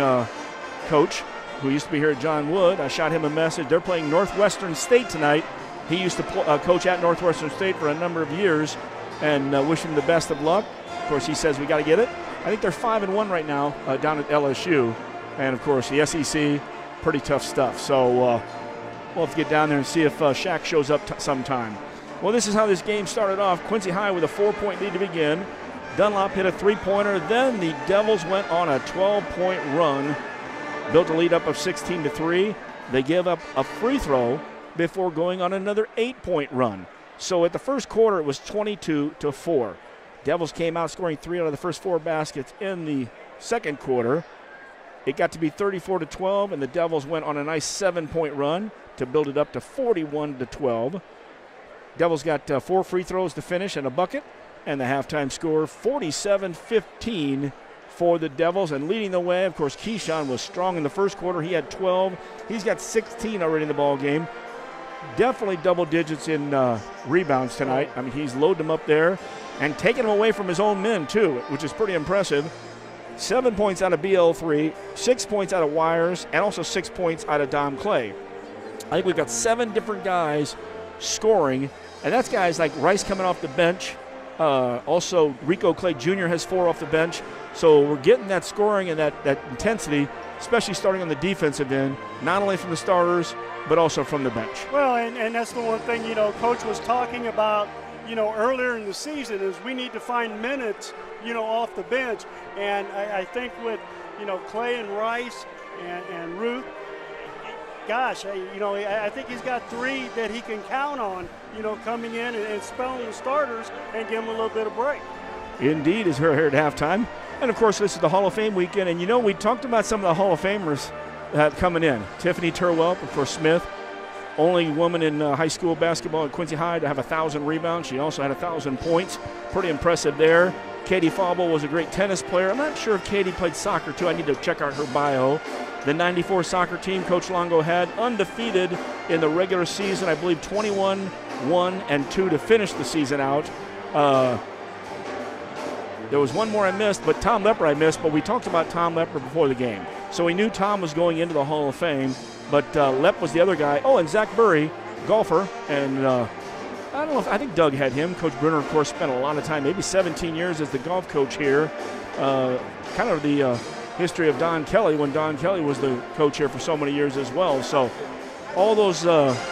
coach, who used to be here at John Wood, I shot him a message. They're playing Northwestern State tonight. He used to coach at Northwestern State for a number of years, and wish him the best of luck. Of course, he says we got to get it. I think they're 5-1 right now down at LSU. And, of course, the SEC, pretty tough stuff. So we'll have to get down there and see if Shaq shows up sometime. Well, this is how this game started off. Quincy High with a 4-point lead to begin. Dunlap hit a 3-pointer. Then the Devils went on a 12-point run, built a lead up of 16-3. They gave up a free throw before going on another 8-point run. So at the first quarter, it was 22-4. Devils came out scoring 3 out of the first 4 baskets in the second quarter. It got to be 34-12, and the Devils went on a nice 7-point run to build it up to 41-12. Devils got 4 free throws to finish and a bucket, and the halftime score 47-15 for the Devils. And leading the way, of course, Keyshawn was strong in the first quarter. He had 12. He's got 16 already in the ball game. Definitely double digits in rebounds tonight. I mean, he's loaded them up there and taking them away from his own men, too, which is pretty impressive. 7 points out of BL3, 6 points out of Wires, and also 6 points out of Dom Clay. I think we've got 7 different guys scoring, and that's guys like Rice coming off the bench. Also, Rico Clay Jr. has 4 off the bench. So we're getting that scoring and that intensity, especially starting on the defensive end, not only from the starters, but also from the bench.
Well, and that's the one thing, you know, Coach was talking about, you know, earlier in the season is we need to find minutes, you know, off the bench. And I think with, you know, Clay and Rice and Ruth, gosh, you know, I think he's got 3 that he can count on, you know, coming in and spelling the starters and give them a little bit of break.
Indeed, is her here at halftime. And, of course, this is the Hall of Fame weekend. And, you know, we talked about some of the Hall of Famers coming in. Tiffany Terwell, of course, Smith, only woman in high school basketball at Quincy High to have 1,000 rebounds. She also had 1,000 points. Pretty impressive there. Katie Fauble was a great tennis player. I'm not sure if Katie played soccer, too. I need to check out her bio. The 94 soccer team Coach Longo had undefeated in the regular season. I believe 21-1-2 to finish the season out. There was one more I missed, but Tom Lepper I missed, but we talked about Tom Lepper before the game. So we knew Tom was going into the Hall of Fame, but Lepp was the other guy. Oh, and Zach Burry, golfer, and I don't know I think Doug had him. Coach Brunner, of course, spent a lot of time, maybe 17 years as the golf coach here. Kind of the history of Don Kelly when Don Kelly was the coach here for so many years as well. So all those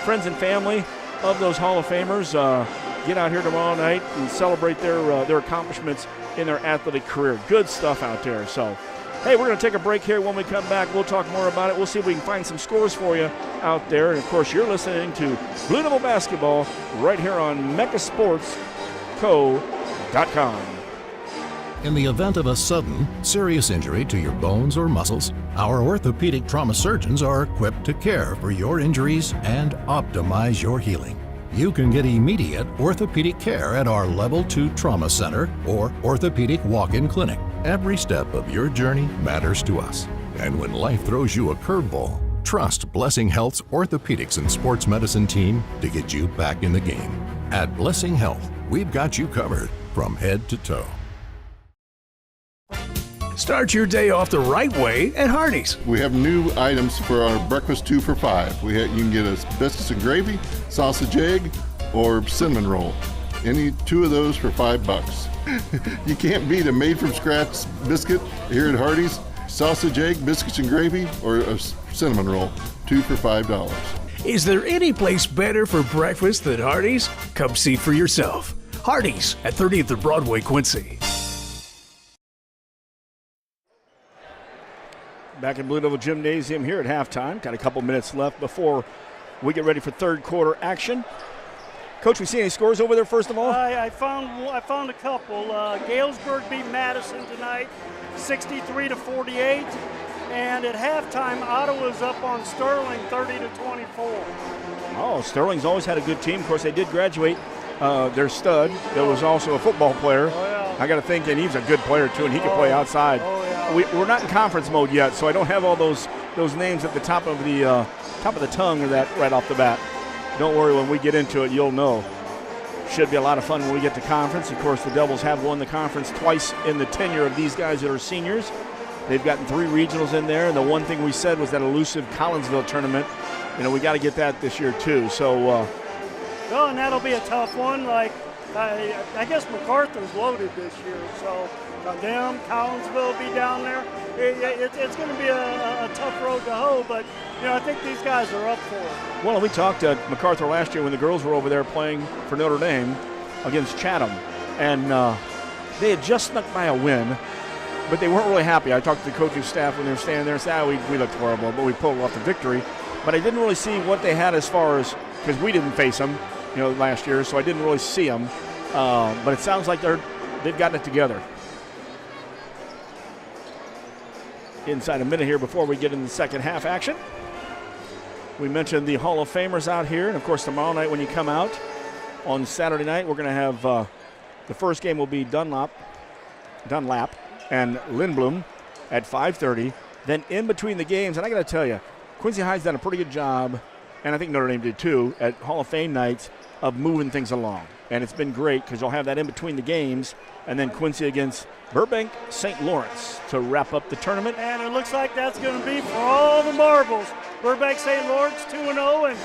friends and family of those Hall of Famers get out here tomorrow night and celebrate their accomplishments in their athletic career. Good stuff out there. So, hey, we're going to take a break here. When we come back, we'll talk more about it. We'll see if we can find some scores for you out there. And, of course, you're listening to Blue Devil Basketball right here on MeccaSportsCo.com.
In the event of a sudden, serious injury to your bones or muscles, our orthopedic trauma surgeons are equipped to care for your injuries and optimize your healing. You can get immediate orthopedic care at our Level 2 Trauma Center or Orthopedic Walk-In Clinic. Every step of your journey matters to us. And when life throws you a curveball, trust Blessing Health's orthopedics and sports medicine team to get you back in the game. At Blessing Health, we've got you covered from head to toe.
Start your day off the right way at Hardee's.
We have new items for our breakfast 2 for $5. You can get a biscuits and gravy, sausage egg, or cinnamon roll. Any 2 of those for $5. You can't beat a made-from-scratch biscuit here at Hardee's. Sausage egg, biscuits and gravy, or a cinnamon roll. 2 for $5.
Is there any place better for breakfast than Hardee's? Come see for yourself. Hardee's at 30th and Broadway, Quincy.
Back in Blue Devil Gymnasium here at halftime. Got a couple minutes left before we get ready for third quarter action. Coach, we see any scores over there first of all?
I found a couple. Galesburg beat Madison tonight, 63-48. And at halftime, Ottawa's up on Sterling, 30-24.
Oh, Sterling's always had a good team. Of course, they did graduate their stud. There was also a football player.
Oh, yeah.
I got to think, and he's a good player too, and he can play outside.
Oh, yeah.
We're not in conference mode yet, so I don't have all those names at the top of the tongue or that right off the bat. Don't worry, when we get into it, you'll know. Should be a lot of fun when we get to conference. Of course, the Devils have won the conference twice in the tenure of these guys that are seniors. They've gotten 3 regionals in there, and the one thing we said was that elusive Collinsville tournament. You know, we got to get that this year too. So.
Well, and that'll be a tough one. Like, I guess MacArthur's loaded this year, so them, Collinsville will be down there. It's going to be a tough road to hoe, but I think these guys are up for it.
Well, we talked to MacArthur last year when the girls were over there playing for Notre Dame against Chatham, and they had just snuck by a win, but they weren't really happy. I talked to the coaching staff when they were standing there and said, we looked horrible, but we pulled off the victory. But I didn't really see what they had as far as, because we didn't face them, last year, so I didn't really see them. But it sounds like they've gotten it together. Inside a minute here before we get in the second half action. We mentioned the Hall of Famers out here, and of course tomorrow night when you come out on Saturday night, we're going to have the first game will be Dunlap and Lindblom at 5:30. Then in between the games, and I got to tell you, Quincy High's done a pretty good job, and I think Notre Dame did too, at Hall of Fame nights of moving things along. And it's been great because you'll have that in between the games, and then Quincy against Burbank St. Lawrence to wrap up the tournament.
And it looks like that's going to be for all the marbles. Burbank St. Lawrence 2-0, and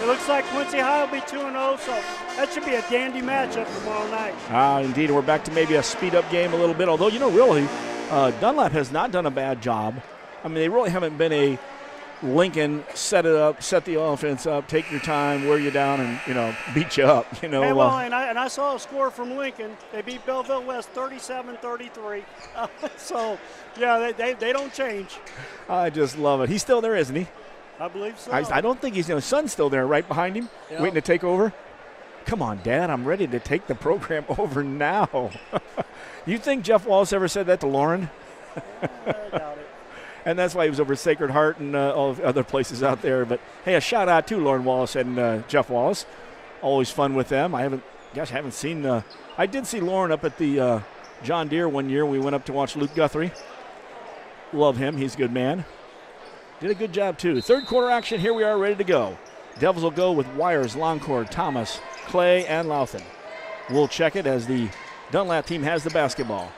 it looks like Quincy High will be 2-0, so that should be a dandy matchup tomorrow night.
Indeed, we're back to maybe a speed-up game a little bit, although, really, Dunlap has not done a bad job. I mean, they really haven't been a Lincoln, set it up, set the offense up, take your time, wear you down, and, beat you up.
And I saw a score from Lincoln. They beat Belleville West 37-33. So, yeah, they don't change.
I just love it. He's still there, isn't he?
I believe so.
I don't think he's, his son's still there right behind him, waiting to take over. Come on, Dad, I'm ready to take the program over now. You think Jeff Wallace ever said that to Lauren?
I doubt it.
And that's why he was over Sacred Heart and all the other places out there. But, hey, a shout-out to Lauren Wallace and Jeff Wallace. Always fun with them. I haven't seen I did see Lauren up at the John Deere one year. We went up to watch Luke Guthrie. Love him. He's a good man. Did a good job, too. Third quarter action. Here we are ready to go. Devils will go with Wires, Longcord, Thomas, Clay, and Louthen. We'll check it as the Dunlap team has the basketball.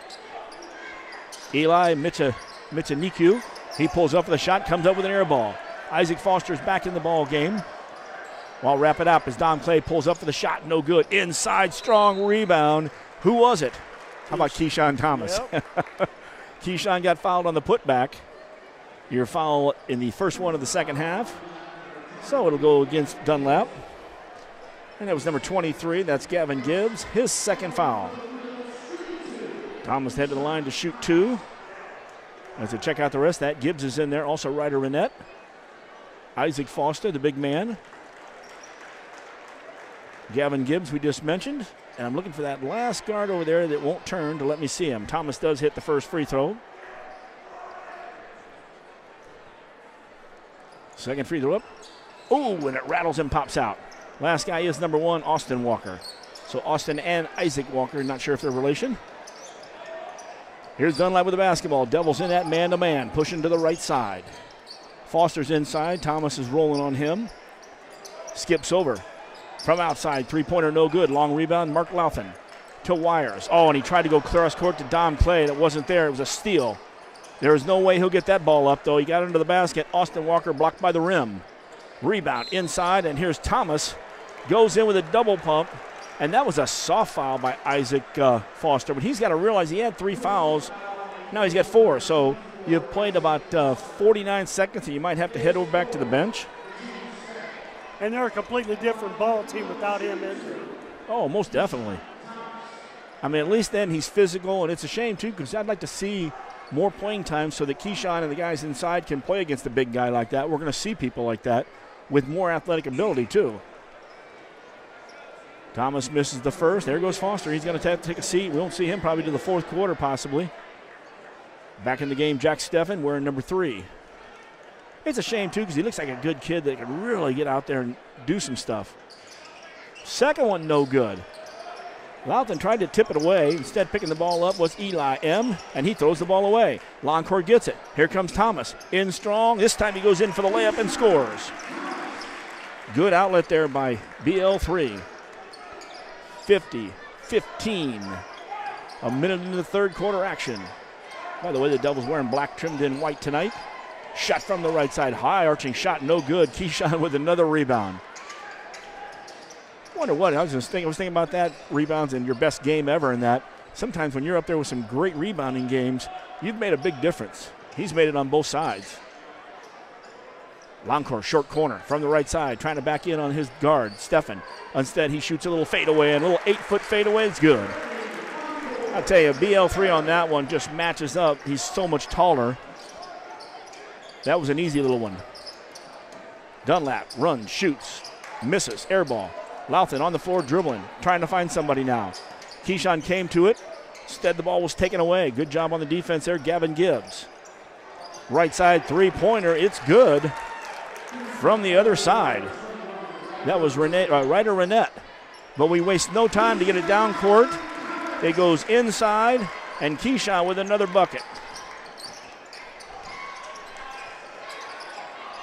Eli Michaniku, he pulls up for the shot, comes up with an air ball. Isaac Foster's back in the ball game. While wrap it up as Dom Clay pulls up for the shot, no good. Inside, strong rebound. Who was it? How about Keyshawn Thomas?
Yep.
Keyshawn got fouled on the putback. Your foul in the first one of the second half. So it'll go against Dunlap. And that was number 23. That's Gavin Gibbs, his second foul. Thomas head to the line to shoot 2. As they check out the rest, that Gibbs is in there. Also Ryder Renette. Isaac Foster, the big man. Gavin Gibbs, we just mentioned. And I'm looking for that last guard over there that won't turn to let me see him. Thomas does hit the first free throw. Second free throw up. Oh, and it rattles and pops out. Last guy is number 1, Austin Walker. So Austin and Isaac Walker, not sure if they're relation. Here's Dunlap with the basketball. Devils in that man-to-man, pushing to the right side. Foster's inside. Thomas is rolling on him. Skips over. From outside, three-pointer no good. Long rebound, Mark Louthan to Wires. Oh, and he tried to go cross court to Dom Clay. That wasn't there. It was a steal. There is no way he'll get that ball up, though. He got into the basket. Austin Walker blocked by the rim. Rebound inside, and here's Thomas. Goes in with a double pump, and that was a soft foul by Isaac Foster. But he's got to realize he had 3 fouls. Now he's got 4. So you've played about 49 seconds, and you might have to head over back to the bench.
And they're a completely different ball team without him in there.
Oh, most definitely. I mean, at least then he's physical, and it's a shame, too, because I'd like to see more playing time so that Keyshawn and the guys inside can play against a big guy like that. We're going to see people like that with more athletic ability, too. Thomas misses the first. There goes Foster. He's going to have to take a seat. We won't see him probably to the fourth quarter, possibly. Back in the game, Jack Steffen wearing number 3. It's a shame, too, because he looks like a good kid that can really get out there and do some stuff. Second one, no good. Louthan tried to tip it away. Instead, picking the ball up was Eli M., and he throws the ball away. Longcourt gets it. Here comes Thomas. In strong. This time he goes in for the layup and scores. Good outlet there by BL3. 50-15. A minute into the third quarter action. By the way, the Devils wearing black trimmed in white tonight. Shot from the right side. High arching shot, no good. Keyshawn with another rebound. Wonder what, I was thinking about that, rebounds in your best game ever in that. Sometimes when you're up there with some great rebounding games, you've made a big difference. He's made it on both sides. Longcourt, short corner from the right side, trying to back in on his guard, Steffen. Instead, he shoots a little fadeaway, and a little 8-foot fadeaway. It's good. I'll tell you, BL3 on that one just matches up. He's so much taller. That was an easy little one. Dunlap runs, shoots, misses, air ball. Louthan on the floor dribbling, trying to find somebody now. Keyshawn came to it. Instead, the ball was taken away. Good job on the defense there, Gavin Gibbs. Right side three-pointer, it's good. From the other side. That was Ryder Renette. But we waste no time to get it down court. It goes inside, and Keyshawn with another bucket.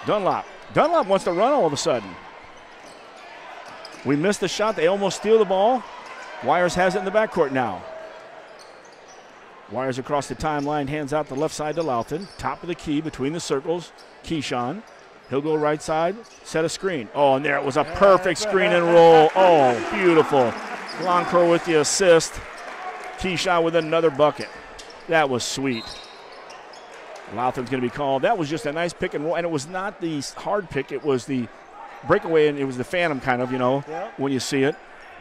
Dunlap wants to run all of a sudden. We missed the shot. They almost steal the ball. Wires has it in the backcourt now. Wires across the timeline, hands out the left side to Louthan. Top of the key between the circles. Keyshawn. He'll go right side, set a screen. Oh, and there it was a perfect screen and roll. Oh, beautiful. Longcourt with the assist. Keyshawn with another bucket. That was sweet. Louthan's going to be called. That was just a nice pick and roll, and it was not the hard pick. It was the breakaway, and it was the phantom kind of, when you see it.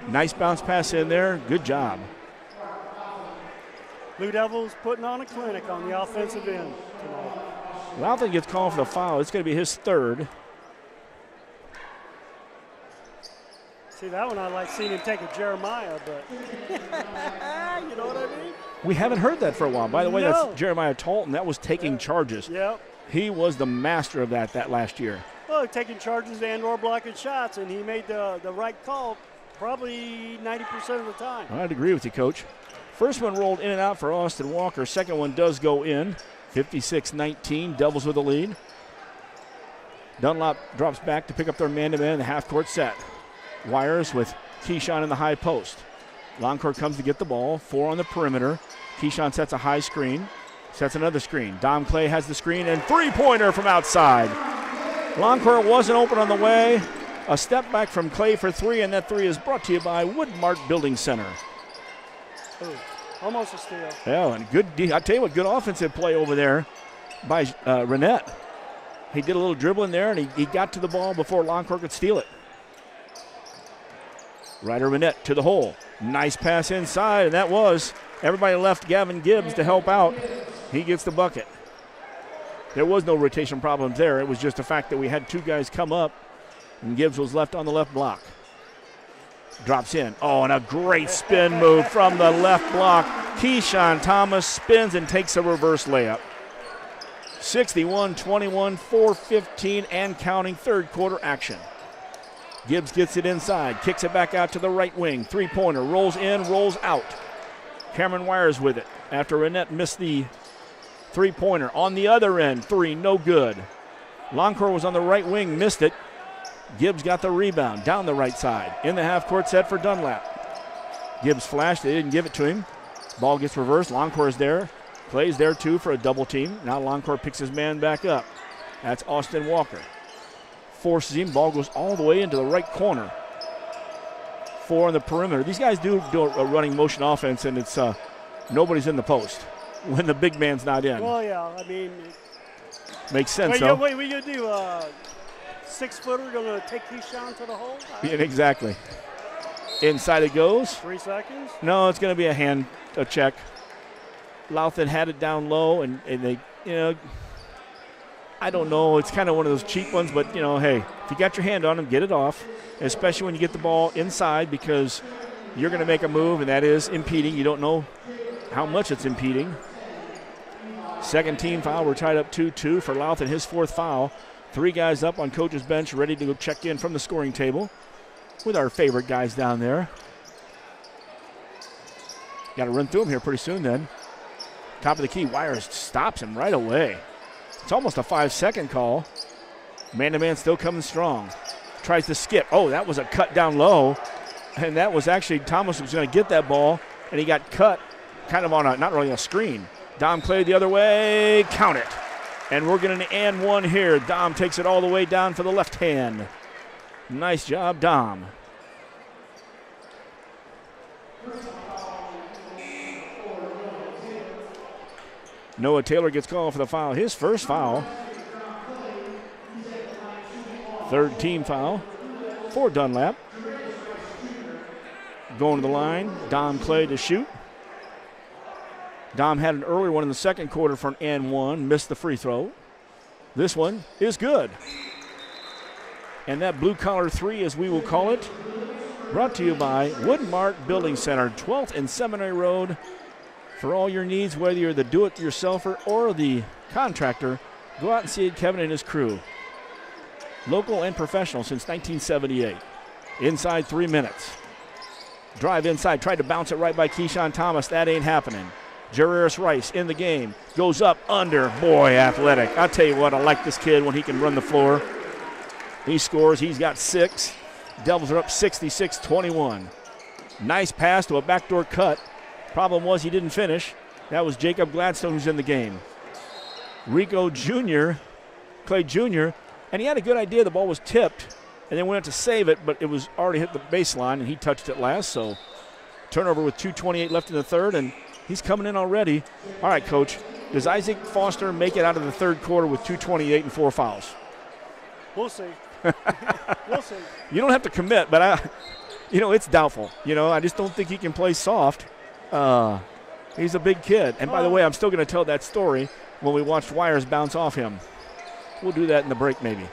Nice bounce pass in there. Good job.
Blue Devils putting on a clinic on the offensive end tonight.
Louthan gets called for the foul. It's going to be his third.
See, that one I like seeing him take a Jeremiah, but you know what I mean?
We haven't heard that for a while. By the way, that's Jeremiah Talton. That was taking charges.
Yep.
He was the master of that last year.
Well, taking charges and or blocking shots, and he made the right call probably 90% of the time.
I'd agree with you, Coach. First one rolled in and out for Austin Walker. Second one does go in. 56-19, Devils with the lead. Dunlap drops back to pick up their man-to-man in the half-court set. Wires with Keyshawn in the high post. Longcourt comes to get the ball. 4 on the perimeter. Keyshawn sets a high screen. Sets another screen. Dom Clay has the screen and three-pointer from outside. Longcourt wasn't open on the way. A step back from Clay for three, and that three is brought to you by Woodmart Building Center.
Ooh, almost a steal.
Yeah, and I tell you what, good offensive play over there by Renette. He did a little dribbling there, and he got to the ball before Longcourt could steal it. Ryder Renette to the hole. Nice pass inside, and that was. Everybody left Gavin Gibbs to help out. He gets the bucket. There was no rotation problems there. It was just the fact that we had two guys come up, and Gibbs was left on the left block. Drops in. Oh, and a great spin move from the left block. Keyshawn Thomas spins and takes a reverse layup. 61-21, 4:15 and counting, third quarter action. Gibbs gets it inside, kicks it back out to the right wing. Three-pointer, rolls in, rolls out. Cameron Wires with it after Renette missed the three-pointer. On the other end, three, no good. Longcourt was on the right wing, missed it. Gibbs got the rebound down the right side. In the half-court set for Dunlap. Gibbs flashed, they didn't give it to him. Ball gets reversed, Longcourt is there. Clay's there too for a double team. Now Longcourt picks his man back up. That's Austin Walker. Forces him, ball goes all the way into the right corner. Four on the perimeter. These guys do a running motion offense, and it's nobody's in the post when the big man's not in.
Well, yeah, I mean.
Makes sense, though.
Wait, we going to do 6-footer going to take Keyshawn to the hole?
Yeah, exactly. Inside it goes.
3 seconds?
No, it's going to be a check. Louthan had it down low, and they, I don't know. It's kind of one of those cheap ones, but, hey, if you got your hand on him, get it off, especially when you get the ball inside because you're going to make a move, and that is impeding. You don't know how much it's impeding. Second team foul. We're tied up 2-2 for Louthan, his fourth foul. 3 guys up on coach's bench ready to go check in from the scoring table with our favorite guys down there. Got to run through them here pretty soon then. Top of the key, Wires stops him right away. It's almost a 5-second call. Man-to-man still coming strong. Tries to skip. Oh, that was a cut down low. And that was actually Thomas was going to get that ball, and he got cut kind of on not really a screen. Dom Clay the other way. Count it. And we're getting an and one here. Dom takes it all the way down for the left hand. Nice job, Dom. Noah Taylor gets called for the foul. His first foul. Third team foul for Dunlap. Going to the line. Dom Clay to shoot. Dom had an earlier one in the second quarter for an and one. Missed the free throw. This one is good. And that blue-collar three, as we will call it, brought to you by Woodmart Building Center, 12th and Seminary Road. For all your needs, whether you're the do-it-yourselfer or the contractor, go out and see Kevin and his crew. Local and professional since 1978. Inside 3 minutes. Drive inside, tried to bounce it right by Keyshawn Thomas. That ain't happening. Jarius Rice in the game. Goes up, under. Boy, athletic. I'll tell you what, I like this kid when he can run the floor. He scores. He's got 6. Devils are up 66-21. Nice pass to a backdoor cut. Problem was he didn't finish. That was Jacob Gladstone who's in the game. Rico Jr., Clay Jr., and he had a good idea. The ball was tipped, and then went to save it, but it was already hit the baseline, and he touched it last. So turnover with 2:28 left in the third, and he's coming in already. All right, Coach, does Isaac Foster make it out of the third quarter with 2:28 and 4 fouls?
We'll see. We'll see.
You don't have to commit, but it's doubtful. I just don't think he can play soft. He's a big kid. And by the way, I'm still going to tell that story when we watched Wires bounce off him. We'll do that in the break maybe.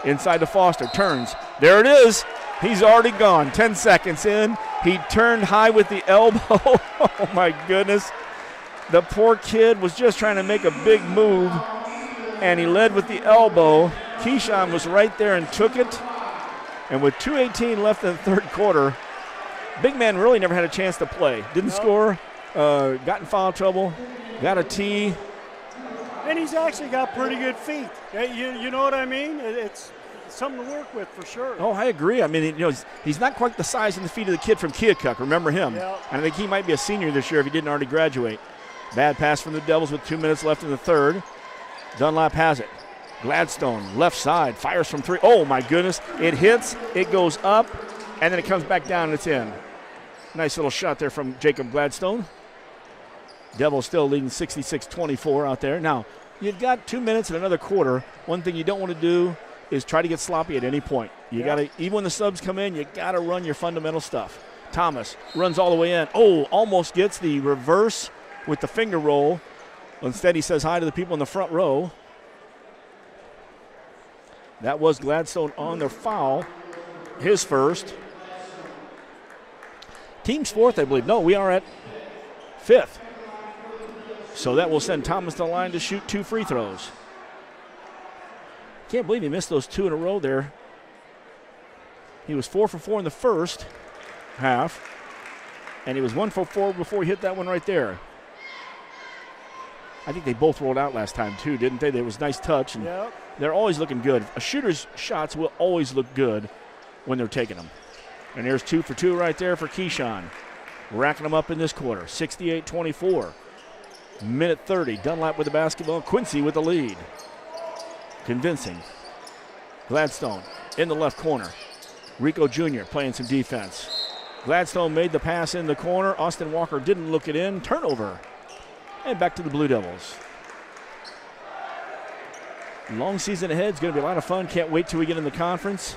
Inside to Foster, turns. There it is. He's already gone. 10 seconds in. He turned high with the elbow. Oh, my goodness. The poor kid was just trying to make a big move, and he led with the elbow. Keyshawn was right there and took it. And with 2:18 left in the third quarter, big man really never had a chance to play. Didn't score, got in foul trouble, got a tee.
And he's actually got pretty good feet. You know what I mean? It's something to work with for sure.
Oh, I agree. I mean, he's not quite the size and the feet of the kid from Keokuk. Remember him?
Yeah.
And I think he might be a senior this year if he didn't already graduate. Bad pass from the Devils with 2 minutes left in the third. Dunlap has it. Gladstone, left side, fires from three. Oh, my goodness. It hits, it goes up, and then it comes back down and it's in. Nice little shot there from Jacob Gladstone. Devils still leading 66-24 out there. Now, you've got 2 minutes and another quarter. One thing you don't want to do is try to get sloppy at any point. You got to, even when the subs come in, you got to run your fundamental stuff. Thomas runs all the way in. Oh, almost gets the reverse with the finger roll. Instead, he says hi to the people in the front row. That was Gladstone on their foul, his first. Team's fourth, I believe. No, we are at fifth. So that will send Thomas to the line to shoot 2 free throws. Can't believe he missed those 2 in a row there. He was 4 for 4 in the first half, and he was 1 for 4 before he hit that one right there. I think they both rolled out last time too, didn't they? There was nice touch, and they're always looking good. A shooter's shots will always look good when they're taking them. And there's 2 for 2 right there for Keyshawn. Racking them up in this quarter, 68-24. Minute 30, Dunlap with the basketball, Quincy with the lead. Convincing. Gladstone in the left corner. Rico Jr. playing some defense. Gladstone made the pass in the corner. Austin Walker didn't look it in. Turnover. And back to the Blue Devils. Long season ahead. It's going to be a lot of fun. Can't wait till we get in the conference.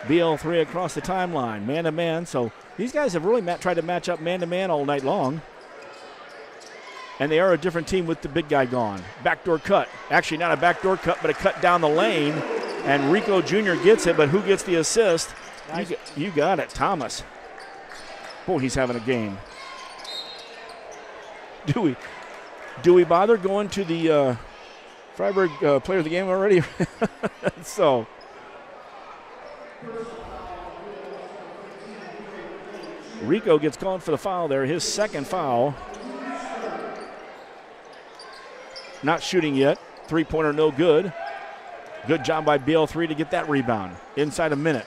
BL3 across the timeline, man-to-man. So these guys have really tried to match up man-to-man all night long. And they are a different team with the big guy gone. Backdoor cut. Actually, not a backdoor cut, but a cut down the lane. And Rico Jr. gets it, but who gets the assist? Nice. You got it, Thomas. Boy, he's having a game. Do we bother going to the Freiburg player of the game already? So. Rico gets called for the foul there, his second foul. Not shooting yet. Three-pointer no good. Good job by BL3 to get that rebound. Inside a minute.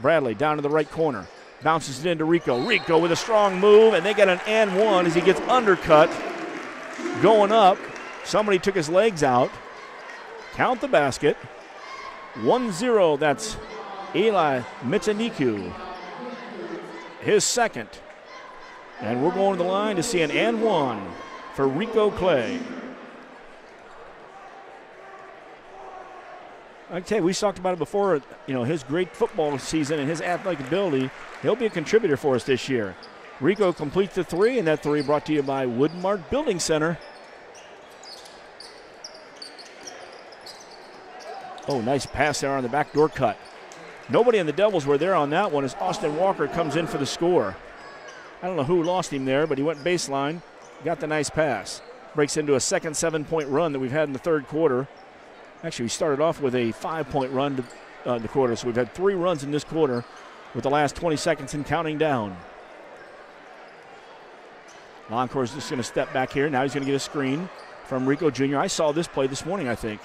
Bradley down to the right corner. Bounces it into Rico. Rico with a strong move, and they get an and one as he gets undercut. Going up. Somebody took his legs out. Count the basket. 1-0. That's Eli Mitsaniku. His second. And we're going to the line to see an and one for Rico Clay. I tell you, we talked about it before, his great football season and his athletic ability. He'll be a contributor for us this year. Rico completes the three, and that three brought to you by Woodmark Building Center. Oh, nice pass there on the backdoor cut. Nobody in the Devils were there on that one as Austin Walker comes in for the score. I don't know who lost him there, but he went baseline, got the nice pass. Breaks into a second 7-point run that we've had in the third quarter. Actually, we started off with a 5-point run to the quarter, so we've had 3 runs in this quarter with the last 20 seconds and counting down. Loncore's just going to step back here. Now he's going to get a screen from Rico Jr. I saw this play this morning, I think.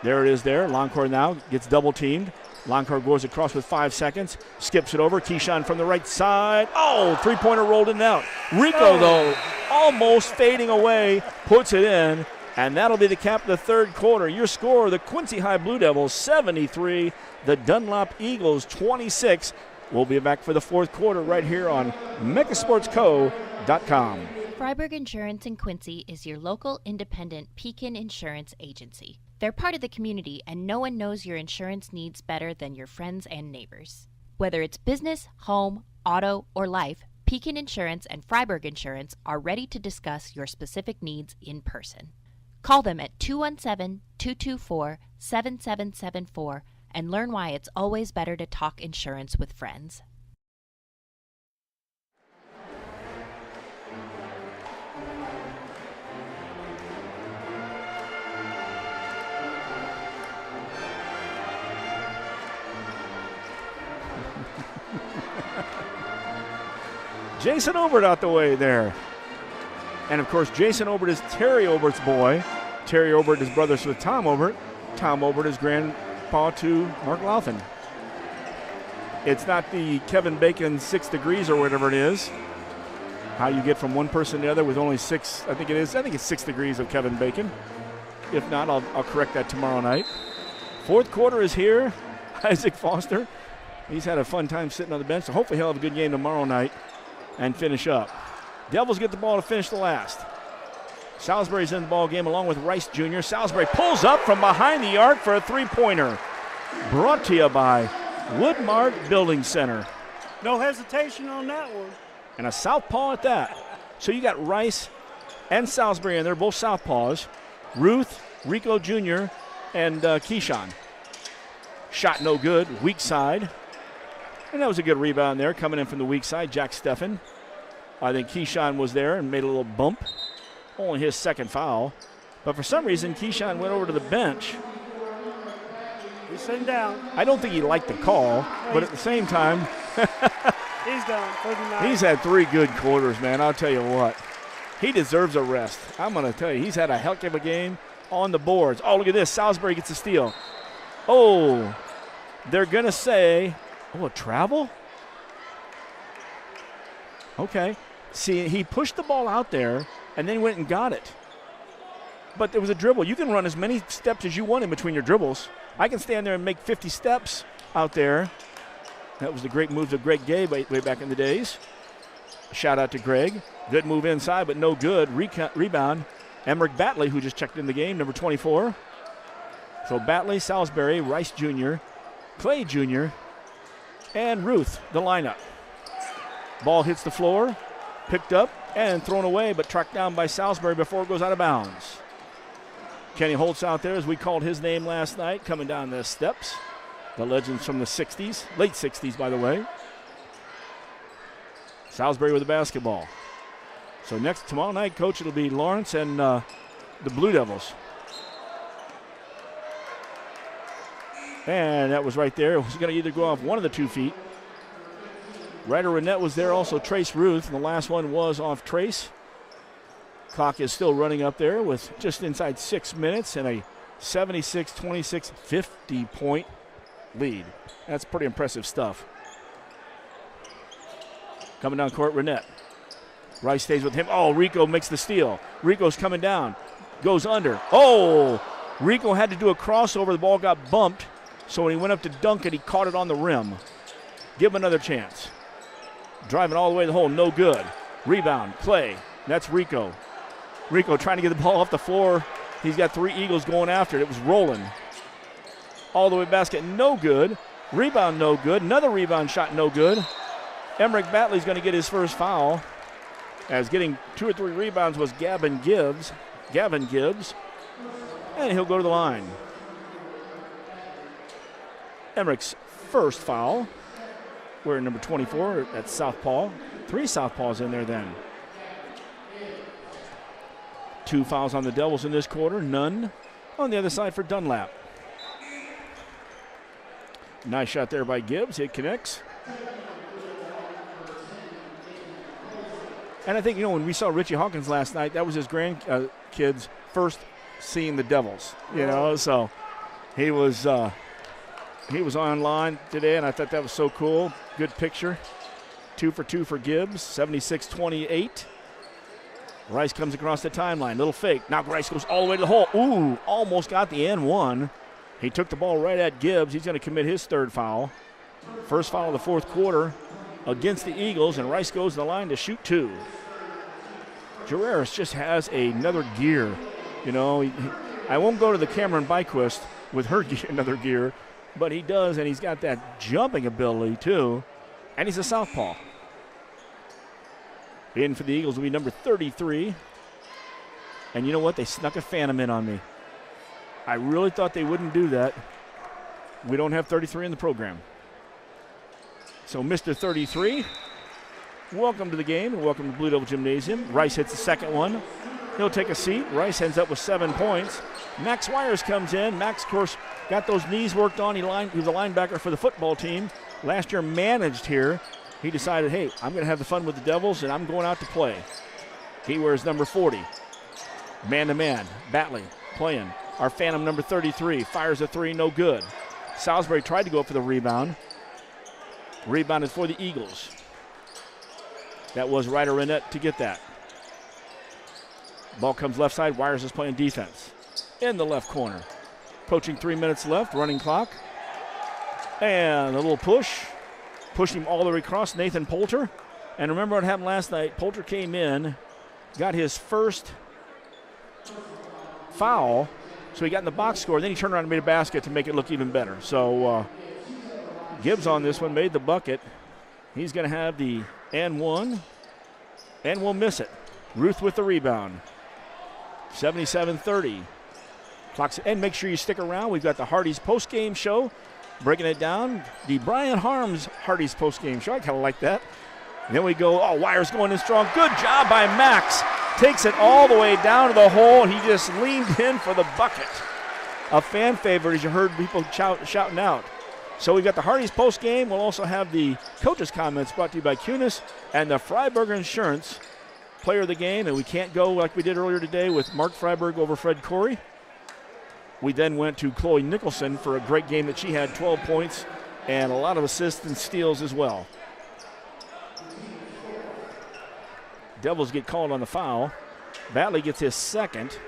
There it is there. Loncore now gets double-teamed. Loncore goes across with 5 seconds, skips it over. Keyshawn from the right side. Oh, three-pointer rolled in and out. Rico, though, almost fading away, puts it in. And that'll be the cap of the third quarter. Your score, the Quincy High Blue Devils 73, the Dunlap Eagles 26. We'll be back for the fourth quarter right here on megasportsco.com.
Freiburg Insurance in Quincy is your local independent Pekin insurance agency. They're part of the community, and no one knows your insurance needs better than your friends and neighbors. Whether it's business, home, auto, or life, Pekin Insurance and Freiburg Insurance are ready to discuss your specific needs in person. Call them at 217-224-7774 and learn why it's always better to talk insurance with friends.
Jason Obert out the way there. And, of course, Jason Obert is Terry Obert's boy. Terry Obert is brothers with Tom Obert. Tom Obert is grandpa to Mark Lauthen. It's not the Kevin Bacon 6 degrees or whatever it is. how you get from one person to the other with only 6, I think it's 6 degrees of Kevin Bacon. If not, I'll correct that tomorrow night. Fourth quarter is here. Isaac Foster, he's had a fun time sitting on the bench, so hopefully he'll have a good game tomorrow night and finish up. Devils get the ball to finish the last. Salisbury's in the ball game along with Rice Jr. Salisbury pulls up from behind the arc for a three-pointer. Brought to you by Woodmart Building Center.
No hesitation on that one.
And a southpaw at that. So you got Rice and Salisbury, and they're both southpaws. Ruth, Rico Jr., and Keyshawn. Shot no good, weak side. And that was a good rebound there coming in from the weak side, Jack Steffen. I think Keyshawn was there and made a little bump. Only his second foul. But for some reason, Keyshawn went over to the bench.
He's sitting down.
I don't think he liked the call, but at the same time,
he's done for the night.
He's had 3 good quarters, man. I'll tell you what. He deserves a rest. I'm going to tell you, he's had a heck of a game on the boards. Oh, look at this. Salisbury gets a steal. Oh, they're going to say, a travel? Okay. See, he pushed the ball out there and then went and got it. But there was a dribble. You can run as many steps as you want in between your dribbles. I can stand there and make 50 steps out there. That was the great moves of Greg Gay way back in the days. Shout out to Greg. Good move inside, but no good. Rebound. Emmerich Batley, who just checked in the game, number 24. So Batley, Salisbury, Rice Jr., Clay Jr., and Ruth, the lineup. Ball hits the floor, picked up, and thrown away, but tracked down by Salisbury before it goes out of bounds. Kenny Holtz out there, as we called his name last night, coming down the steps. The legends from the 60s, late 60s, by the way. Salisbury with the basketball. So tomorrow night, Coach, it'll be Lawrence and the Blue Devils. And that was right there. It was going to either go off one of the 2 feet. Ryder Renette was there, also Trace Ruth, and the last one was off Trace. Clock is still running up there with just inside 6 minutes and a 76-26, 50-point lead. That's pretty impressive stuff. Coming down court, Renette. Rice stays with him. Oh, Rico makes the steal. Rico's coming down. Goes under. Oh, Rico had to do a crossover. The ball got bumped. So when he went up to dunk it, he caught it on the rim. Give him another chance. Driving all the way to the hole. No good. Rebound. Clay. That's Rico. Rico trying to get the ball off the floor. He's got 3 Eagles going after it. It was rolling. All the way basket. No good. Rebound no good. Another rebound shot no good. Emmerich Batley's going to get his first foul. As getting 2 or 3 rebounds was Gavin Gibbs. And he'll go to the line. Emmerich's first foul. Wearing number 24 at southpaw. 3 southpaws in there then. 2 fouls on the Devils in this quarter. None on the other side for Dunlap. Nice shot there by Gibbs. It connects. And I think, when we saw Richie Hawkins last night, that was his grandkids first seeing the Devils, so he was online today, and I thought that was so cool. Good picture. 2 for 2 for Gibbs, 76-28. Rice comes across the timeline, little fake. Now Rice goes all the way to the hole. Ooh, almost got the N1. He took the ball right at Gibbs. He's going to commit his 3rd foul. First foul of the 4th quarter against the Eagles, and Rice goes to the line to shoot 2. Guerreras just has another gear. I won't go to the Cameron Byquist with her another gear, but he does, and he's got that jumping ability too, and he's a southpaw. In for the Eagles will be number 33. And you know what? They snuck a phantom in on me. I really thought they wouldn't do that. We don't have 33 in the program. So Mr. 33, welcome to the game and welcome to Blue Devil Gymnasium. Rice hits the second one. He'll take a seat. Rice ends up with 7 points. Max Wires comes in. Max, of course, got those knees worked on. He was a linebacker for the football team. Last year managed here. He decided, hey, I'm going to have the fun with the Devils, and I'm going out to play. He wears number 40. Man-to-man. Batley playing. Our phantom number 33. Fires a 3, no good. Salisbury tried to go for the rebound. Rebound is for the Eagles. That was right or in net to get that. Ball comes left side. Wires is playing defense in the left corner. Approaching 3 minutes left, running clock. And a little push. Pushed him all the way across, Nathan Poulter. And remember what happened last night. Poulter came in, got his first foul, so he got in the box score. Then he turned around and made a basket to make it look even better. So Gibbs on this one made the bucket. He's going to have the and one, and will miss it. Ruth with the rebound. 77-30. Clocks, and make sure you stick around. We've got the Hardy's postgame show. Breaking it down, the Brian Harms Hardy's postgame show. I kind of like that. And then we go, Wires going in strong. Good job by Max. Takes it all the way down to the hole, and he just leaned in for the bucket. A fan favorite, as you heard people shouting out. So we've got the Hardy's postgame. We'll also have the coaches' comments brought to you by Kunis and the Freiberger Insurance player of the game. And we can't go like we did earlier today with Mark Freiberg over Fred Corey. We then went to Chloe Nicholson for a great game that she had 12 points and a lot of assists and steals as well. Devils get called on the foul. Batley gets his second.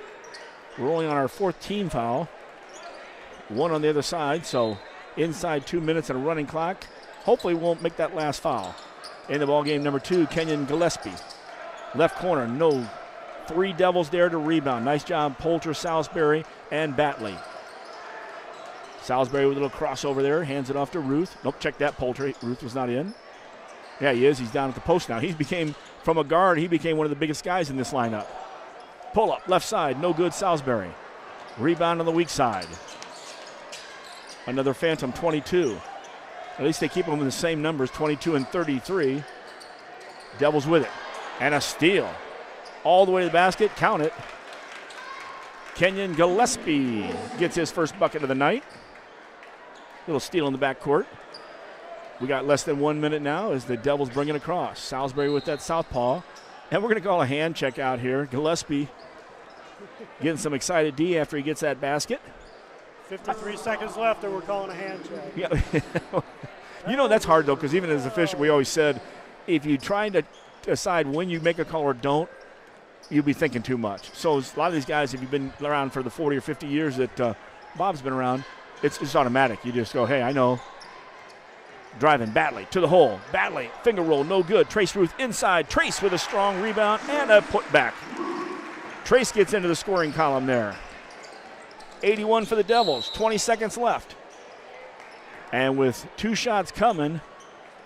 We're only on our fourth team foul. One on the other side, so inside 2 minutes and a running clock. Hopefully we won't make that last foul. In the ball game, number 2, Kenyon Gillespie. Left corner, no. 3 Devils there to rebound. Nice job, Poulter, Salisbury, and Batley. Salisbury with a little crossover there, hands it off to Ruth. Nope, check that, Poulter. Ruth was not in. Yeah, he is. He's down at the post now. From a guard, he became one of the biggest guys in this lineup. Pull up, left side, no good, Salisbury. Rebound on the weak side. Another Phantom, 22. At least they keep them in the same numbers, 22 and 33. Devils with it. And a steal. All the way to the basket, count it. Kenyon Gillespie gets his first bucket of the night. Little steal in the backcourt. We got less than 1 minute now as the Devils bring it across. Salisbury with that southpaw. And we're going to call a hand check out here. Gillespie getting some excited D after he gets that basket.
53 seconds left and we're calling a hand check.
Yeah. That's hard, though, because even as official, we always said if you try to decide when you make a call or don't, you'll be thinking too much. So a lot of these guys, if you've been around for the 40 or 50 years that Bob's been around, it's automatic. You just go, hey, I know. Driving Batley to the hole. Batley, finger roll, no good. Trace Ruth inside. Trace with a strong rebound and a putback. Trace gets into the scoring column there. 81 for the Devils, 20 seconds left. And with 2 shots coming,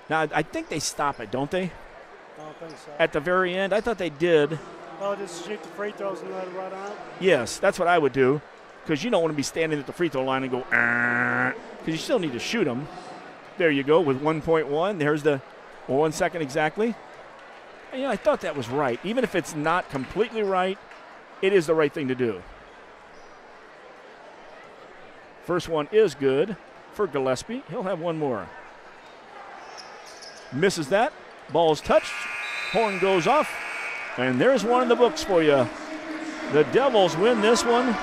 now I think they stop it, don't they?
I don't think so.
At the very end, I thought they did.
Oh, just shoot the free throws and let it run out?
Yes, that's what I would do, because you don't want to be standing at the free throw line and go, because you still need to shoot them. There you go with 1.1. There's the 1 second exactly. And, I thought that was right. Even if it's not completely right, it is the right thing to do. First one is good for Gillespie. He'll have one more. Misses that. Ball's touched. Horn goes off. And there's one in the books for you. The Devils win this one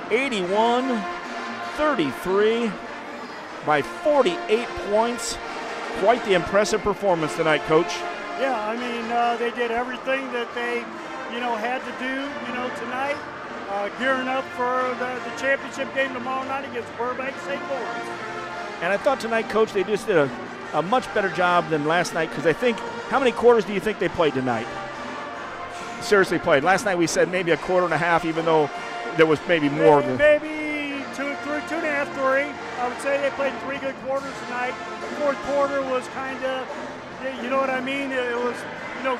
81-33 by 48 points. Quite the impressive performance tonight, Coach.
Yeah, they did everything that they, had to do, tonight. Gearing up for the championship game tomorrow night against Burbank St. Lawrence.
And I thought tonight, Coach, they just did a much better job than last night, because I think, how many quarters do you think they played tonight? Seriously played. Last night we said maybe a quarter and a half, even though there was maybe more than.
Maybe two and a half, 3. I would say they played 3 good quarters tonight. The fourth quarter was kind of, you know what I mean? It was,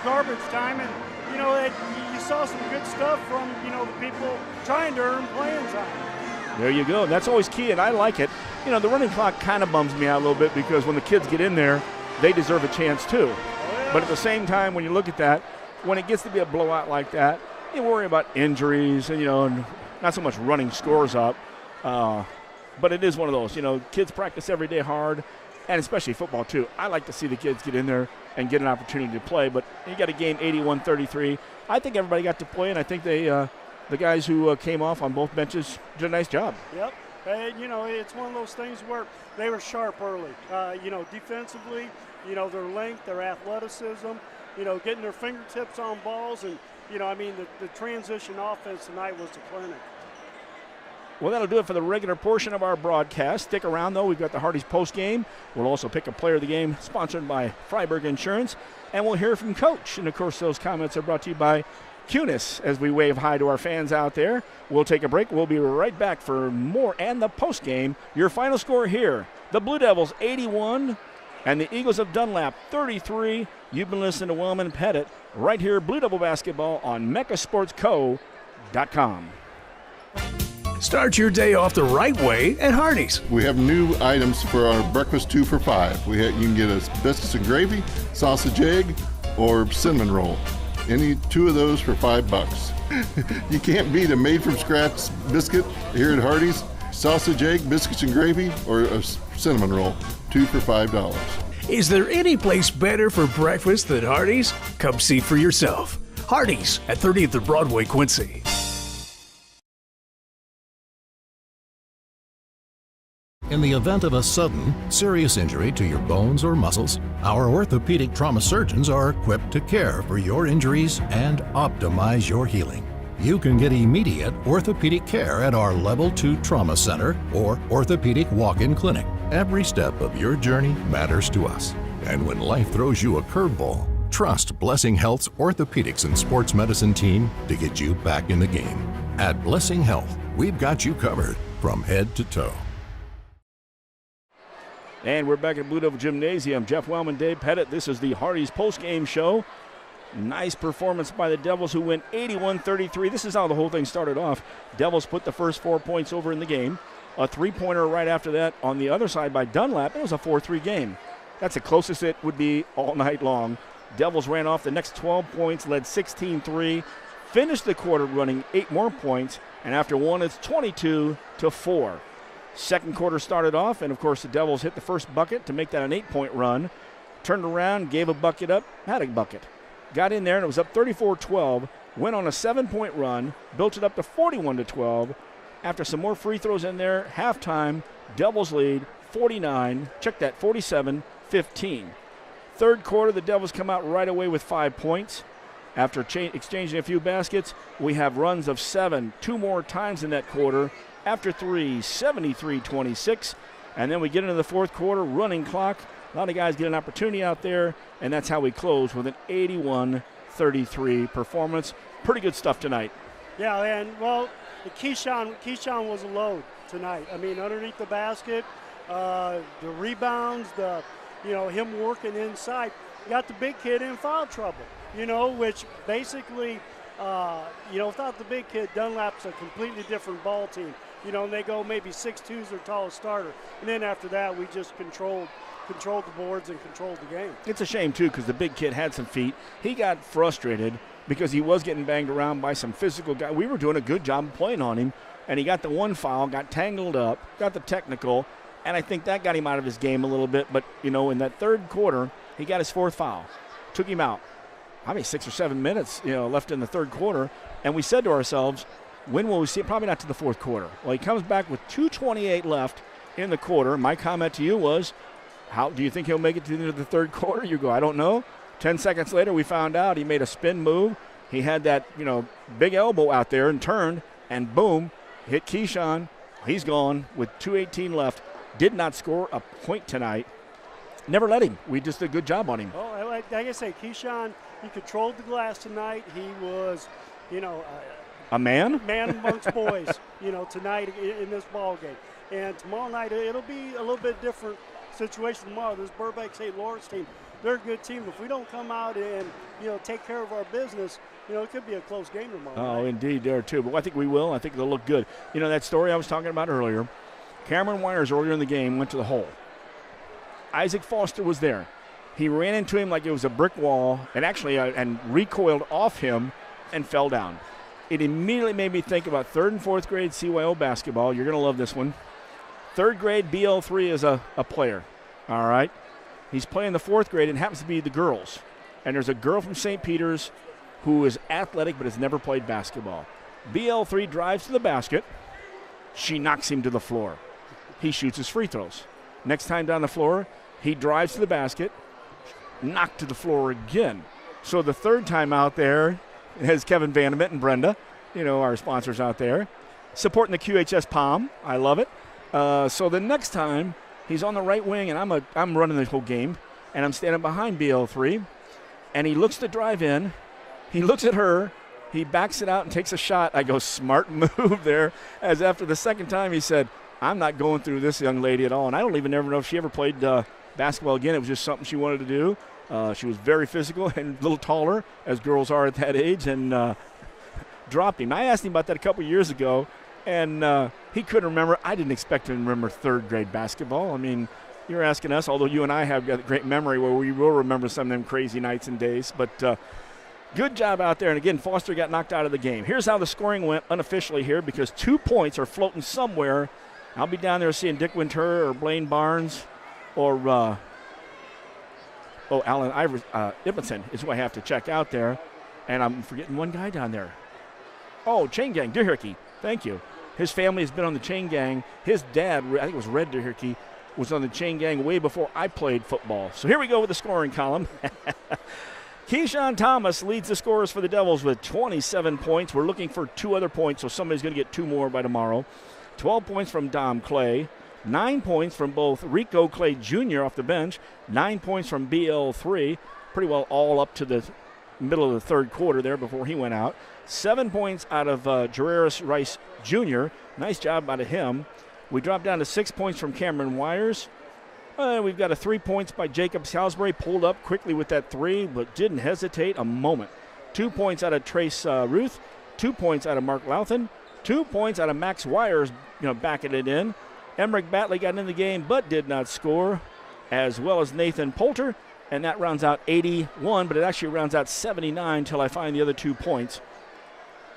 garbage time. And, you saw some good stuff from, the people trying to earn playing time.
There you go. That's always key, and I like it. The running clock kind of bums me out a little bit, because when the kids get in there, they deserve a chance too. But at the same time, when you look at that, when it gets to be a blowout like that, you worry about injuries and, and not so much running scores up. But it is one of those, kids practice every day hard, and especially football too. I like to see the kids get in there and get an opportunity to play. But you got a game 81-33. I think everybody got to play, and I think the guys who came off on both benches did a nice job.
Yep. And, it's one of those things where they were sharp early. Defensively, their length, their athleticism, getting their fingertips on balls. And, the transition offense tonight was the clinic.
Well, that'll do it for the regular portion of our broadcast. Stick around, though. We've got the Hardy's postgame. We'll also pick a player of the game, sponsored by Freiburg Insurance. And we'll hear from Coach. And, of course, those comments are brought to you by QHS as we wave hi to our fans out there. We'll take a break. We'll be right back for more and the postgame. Your final score here, the Blue Devils 81 and the Eagles of Dunlap 33. You've been listening to Wellman Pettit right here, Blue Devil Basketball on MeccaSportsCo.com.
Start your day off the right way at Hardee's.
We have new items for our breakfast 2 for $5. You can get a biscuits and gravy, sausage egg, or cinnamon roll. Any 2 of those for $5. You can't beat a made-from-scratch biscuit here at Hardee's. Sausage egg, biscuits and gravy, or a cinnamon roll. 2 for $5.
Is there any place better for breakfast than Hardee's? Come see for yourself. Hardee's at 30th and Broadway, Quincy.
In the event of a sudden, serious injury to your bones or muscles, our orthopedic trauma surgeons are equipped to care for your injuries and optimize your healing. You can get immediate orthopedic care at our Level 2 Trauma Center or Orthopedic Walk-In Clinic. Every step of your journey matters to us. And when life throws you a curveball, trust Blessing Health's Orthopedics and Sports Medicine team to get you back in the game. At Blessing Health, we've got you covered from head to toe.
And we're back at Blue Devil Gymnasium. Jeff Wellman, Dave Pettit. This is the Hardee's postgame show. Nice performance by the Devils, who win 81-33. This is how the whole thing started off. Devils put the first 4 points over in the game. A three-pointer right after that on the other side by Dunlap. It was a 4-3 game. That's the closest it would be all night long. Devils ran off the next 12 points, led 16-3, finished the quarter running 8 more points, and after one, it's 22-4. Second quarter started off, and of course the Devils hit the first bucket to make that an 8-point run. Turned around, gave a bucket up, had a bucket. Got in there, and it was up 34-12. Went on a 7-point run, built it up to 41-12. After some more free throws in there, halftime, Devils lead 47-15. Third quarter, the Devils come out right away with 5 points. After exchanging a few baskets, we have runs of 7, 2 more times in that quarter. After 3, 73-26. And then we get into the fourth quarter, running clock. A lot of guys get an opportunity out there, and that's how we close with an 81-33 performance. Pretty good stuff tonight.
Yeah, and, well, Keyshawn was a load tonight. I mean, underneath the basket, the rebounds, him working inside. Got the big kid in foul trouble, which basically, without the big kid, Dunlap's a completely different ball team. And they go maybe 6'2" is their tallest starter. And then after that, we just controlled the boards and controlled the game.
It's a shame, too, because the big kid had some feet. He got frustrated because he was getting banged around by some physical guy. We were doing a good job of playing on him, and he got the one foul, got tangled up, got the technical, and I think that got him out of his game a little bit. But, in that third quarter, he got his fourth foul, took him out. 6 or 7 minutes, left in the third quarter, and we said to ourselves, when will we see it? Probably not to the fourth quarter. Well, he comes back with 2:28 left in the quarter. My comment to you was, how do you think he'll make it to the end of the third quarter? You go, I don't know. 10 seconds later, we found out he made a spin move. He had that, big elbow out there and turned, and boom, hit Keyshawn. He's gone with 2:18 left. Did not score a point tonight. Never let him. We just did a good job on him.
Oh, like I say, Keyshawn, he controlled the glass tonight. He was,
a man?
Man amongst boys, tonight in this ball game. And tomorrow night, it'll be a little bit different situation tomorrow. This Burbank St. Lawrence team, they're a good team. If we don't come out and, take care of our business, it could be a close game tomorrow night.
Oh, indeed, there too. But I think we will. I think they'll look good. That story I was talking about earlier, Cameron Wires earlier in the game went to the hole. Isaac Foster was there. He ran into him like it was a brick wall and actually and recoiled off him and fell down. It immediately made me think about 3rd and 4th grade CYO basketball. You're going to love this one. 3rd grade BL3 is a player, all right? He's playing the 4th grade and happens to be the girls. And there's a girl from St. Peter's who is athletic but has never played basketball. BL3 drives to the basket. She knocks him to the floor. He shoots his free throws. Next time down the floor, he drives to the basket. knocked to the floor again. So the third time out there has Kevin Vandermint and Brenda, our sponsors out there, supporting the QHS Palm. I love it. So the next time he's on the right wing, and I'm running the whole game, and I'm standing behind BL3, and he looks to drive in. He looks at her. He backs it out and takes a shot. I go, smart move there, as after the second time he said, I'm not going through this young lady at all. And I don't even ever know if she ever played basketball again. It was just something she wanted to do. She was very physical and a little taller, as girls are at that age, and dropped him. I asked him about that a couple years ago, and he couldn't remember. I didn't expect him to remember third grade basketball. I mean, you're asking us, although you and I have got a great memory where we will remember some of them crazy nights and days. But good job out there. And, again, Foster got knocked out of the game. Here's how the scoring went unofficially here, because 2 points are floating somewhere. I'll be down there seeing Dick Winter or Blaine Barnes or Alan Ibbotson is who I have to check out there. And I'm forgetting one guy down there. Oh, Chain Gang, Dehirky. Thank you. His family has been on the Chain Gang. His dad, I think it was Red Dehirky, was on the Chain Gang way before I played football. So here we go with the scoring column. Keyshawn Thomas leads the scorers for the Devils with 27 points. We're looking for 2 other points, so somebody's going to get 2 more by tomorrow. 12 points from Dom Clay. 9 points from both Rico Clay Jr. off the bench. 9 points from BL3. Pretty well all up to the middle of the third quarter there before he went out. 7 points out of Jareris Rice Jr. Nice job out of him. We dropped down to 6 points from Cameron Wires. We've got a 3 points by Jacob Salisbury. Pulled up quickly with that 3, but didn't hesitate a moment. 2 points out of Trace Ruth. 2 points out of Mark Louthan. 2 points out of Max Wires, backing it in. Emmerich Batley got in the game but did not score, as well as Nathan Poulter. And that rounds out 81, but it actually rounds out 79 until I find the other 2 points.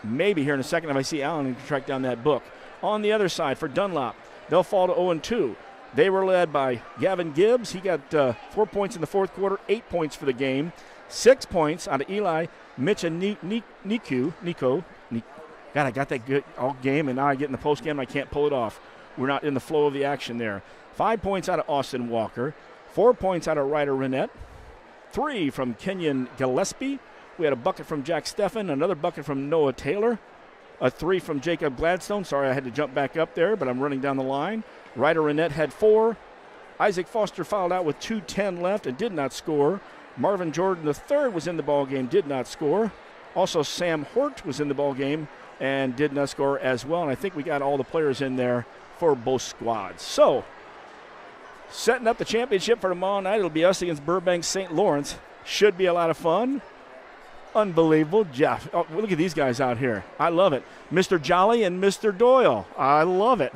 Maybe here in a second if I see Alan and can track down that book. On the other side for Dunlop, they'll fall to 0-2. They were led by Gavin Gibbs. He got 4 points in the fourth quarter, 8 points for the game. 6 points out of Eli, Mitch, and Nico. God, I got that good all game, and now I get in the postgame and I can't pull it off. We're not in the flow of the action there. 5 points out of Austin Walker. 4 points out of Ryder Renette. 3 from Kenyon Gillespie. We had a bucket from Jack Steffen, another bucket from Noah Taylor. A 3 from Jacob Gladstone. Sorry, I had to jump back up there, but I'm running down the line. Ryder Renette had 4. Isaac Foster fouled out with 2:10 left and did not score. Marvin Jordan III was in the ballgame, did not score. Also, Sam Hort was in the ballgame and did not score as well. And I think we got all the players in there for both squads. So, setting up the championship for tomorrow night. It'll be us against Burbank St. Lawrence. Should be a lot of fun. Unbelievable. Jeff, oh, look at these guys out here. I love it. Mr. Jolly and Mr. Doyle. I love it.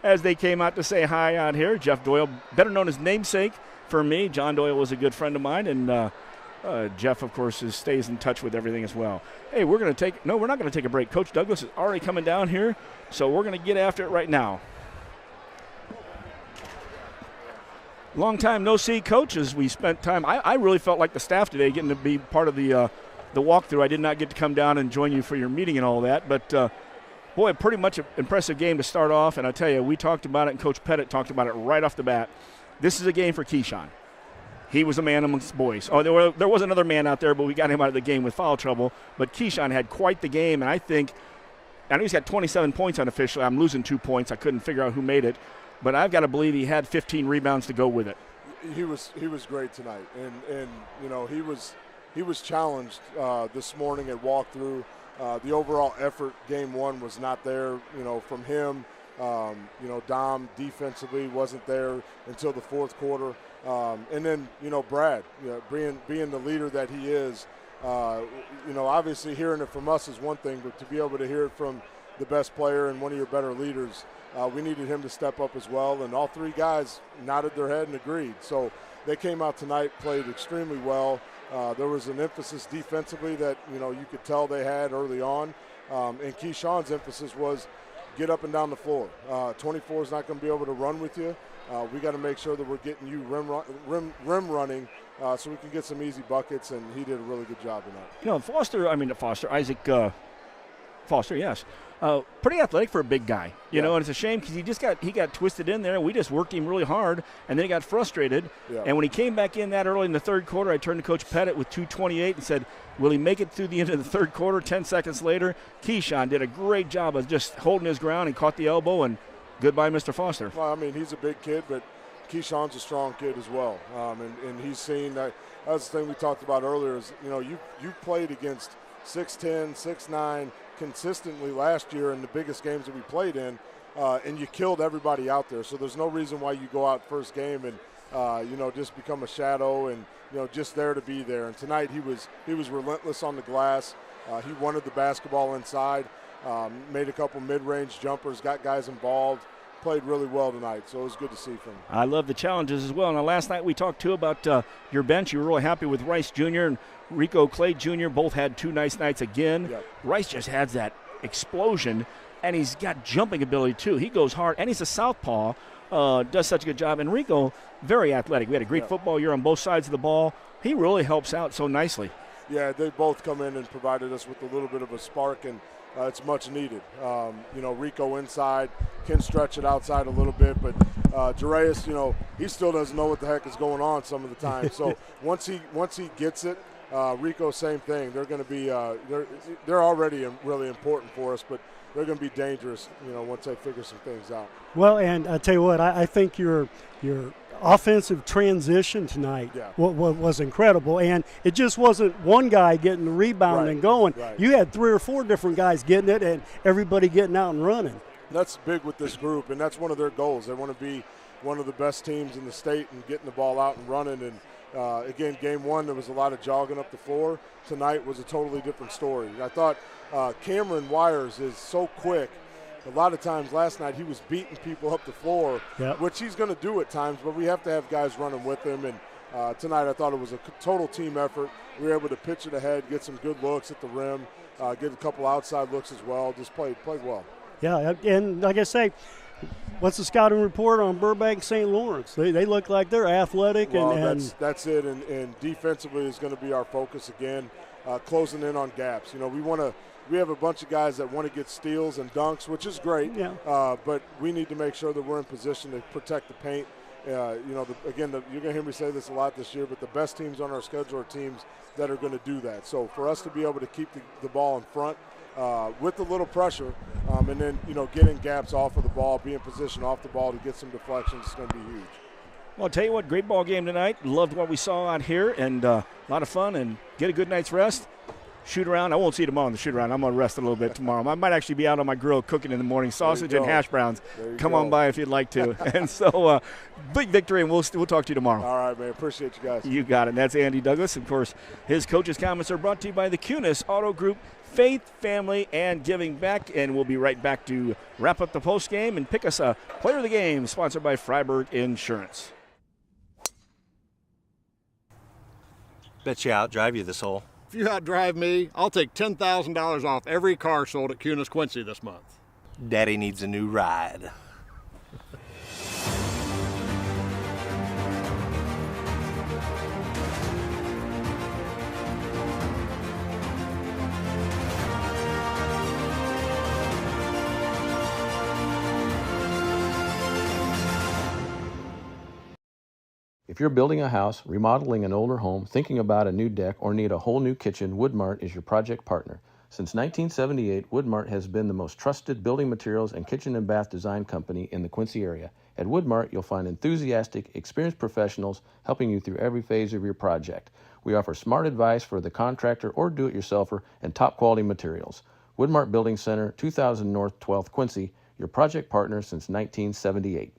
As they came out to say hi out here. Jeff Doyle, better known as Namesake for me. John Doyle was a good friend of mine, and Jeff, of course, stays in touch with everything as well. Hey, we're not going to take a break. Coach Douglas is already coming down here, so we're going to get after it right now. Long time no see, Coach, as we spent time. I really felt like the staff today getting to be part of the walkthrough. I did not get to come down and join you for your meeting and all that, but boy, pretty much an impressive game to start off. And I tell you, we talked about it, and Coach Pettit talked about it right off the bat. This is a game for Keyshawn. He was a man amongst boys. Oh, there was another man out there, but we got him out of the game with foul trouble. But Keyshawn had quite the game, and I know he's got 27 points unofficially. I'm losing 2 points. I couldn't figure out who made it. But I've got to believe he had 15 rebounds to go with it.
He was great tonight, and he was challenged this morning at walkthrough. The overall effort, game one, was not there, from him. Dom defensively wasn't there until the fourth quarter, and then Brad, being the leader that he is. Obviously hearing it from us is one thing, but to be able to hear it from the best player and one of your better leaders. We needed him to step up as well, and all 3 guys nodded their head and agreed. So they came out tonight, played extremely well. There was an emphasis defensively that, you could tell they had early on. And Keyshawn's emphasis was get up and down the floor. 24 is not going to be able to run with you. We got to make sure that we're getting you rim running so we can get some easy buckets, and he did a really good job in that.
Isaac Foster, yes. pretty athletic for a big guy, you
Yeah.
know, and it's a shame because he got twisted in there. We just worked him really hard, and then he got frustrated.
Yeah.
And when he came back in that early in the third quarter, I turned to Coach Pettit with 2:28 and said, will he make it through the end of the third quarter? 10 seconds later, Keyshawn did a great job of just holding his ground and caught the elbow, and goodbye, Mr. Foster.
Well, I mean, he's a big kid, but Keyshawn's a strong kid as well. And he's seen that. That's the thing we talked about earlier is, you know, you played against 6'10", 6'9", consistently last year in the biggest games that we played in, and you killed everybody out there. So there's no reason why you go out first game and, you know, just become a shadow and, you know, just there to be there. And tonight he was relentless on the glass. He wanted the basketball inside, made a couple mid-range jumpers, got guys involved, played really well tonight. So it was good to see from him.
I love the challenges as well. Now, last night we talked, too, about your bench. You were really happy with Rice Jr. and Rico Clay Jr. Both had 2 nice nights again.
Yep.
Rice just has that explosion, and he's got jumping ability, too. He goes hard, and he's a southpaw, does such a good job. And Rico, very athletic. We had a great football year on both sides of the ball. He really helps out so nicely.
Yeah, they both come in and provided us with a little bit of a spark, and it's much needed. You know, Rico inside can stretch it outside a little bit, but Jarius, you know, he still doesn't know what the heck is going on some of the time. So once he gets it, Rico, same thing. They're going to be they're already really important for us, but they're going to be dangerous, you know, once they figure some things out.
Well, and I tell you what, I think your offensive transition tonight was incredible, and it just wasn't one guy getting the rebound and going.
Right.
You had 3 or 4 different guys getting it, and everybody getting out and running.
That's big with this group, and that's one of their goals. They want to be one of the best teams in the state and getting the ball out and running. And again, game 1, there was a lot of jogging up the floor. Tonight was a totally different story. I thought Cameron Wires is so quick. A lot of times last night he was beating people up the floor, which he's going to do at times, but we have to have guys running with him. And tonight I thought it was a total team effort. We were able to pitch it ahead, get some good looks at the rim, get a couple outside looks as well. Just played well.
Yeah, and like I say, what's the scouting report on Burbank St. Lawrence? They look like they're athletic.
Well,
and
that's it, and defensively is going to be our focus again, closing in on gaps. You know, we have a bunch of guys that want to get steals and dunks, which is great, but we need to make sure that we're in position to protect the paint. You know, you're going to hear me say this a lot this year, but the best teams on our schedule are teams that are going to do that. So for us to be able to keep the ball in front with a little pressure, and then, you know, getting gaps off of the ball, be in position off the ball to get some deflections is going to be huge.
Well, I'll tell you what, great ball game tonight. Loved what we saw out here, and a lot of fun, and get a good night's rest. Shoot around. I won't see you tomorrow on the shoot around. I'm going to rest a little bit tomorrow. I might actually be out on my grill cooking in the morning, sausage and hash browns. Come on by if you'd like to. And so, big victory, and we'll talk to you tomorrow.
All right, man. Appreciate you guys.
You got it. And that's Andy Douglas. Of course, his coach's comments are brought to you by the Kunis Auto Group, Faith, Family, and Giving Back. And we'll be right back to wrap up the post game and pick us a player of the game, sponsored by Freiburg Insurance.
Bet you outdrive you this hole.
If you outdrive me, I'll take $10,000 off every car sold at Kunis Quincy this month.
Daddy needs a new ride.
If you're building a house, remodeling an older home, thinking about a new deck, or need a whole new kitchen, Woodmart is your project partner. Since 1978, Woodmart has been the most trusted building materials and kitchen and bath design company in the Quincy area. At Woodmart, you'll find enthusiastic, experienced professionals helping you through every phase of your project. We offer smart advice for the contractor or do-it-yourselfer and top-quality materials. Woodmart Building Center, 2000 North 12th Quincy, your project partner since 1978.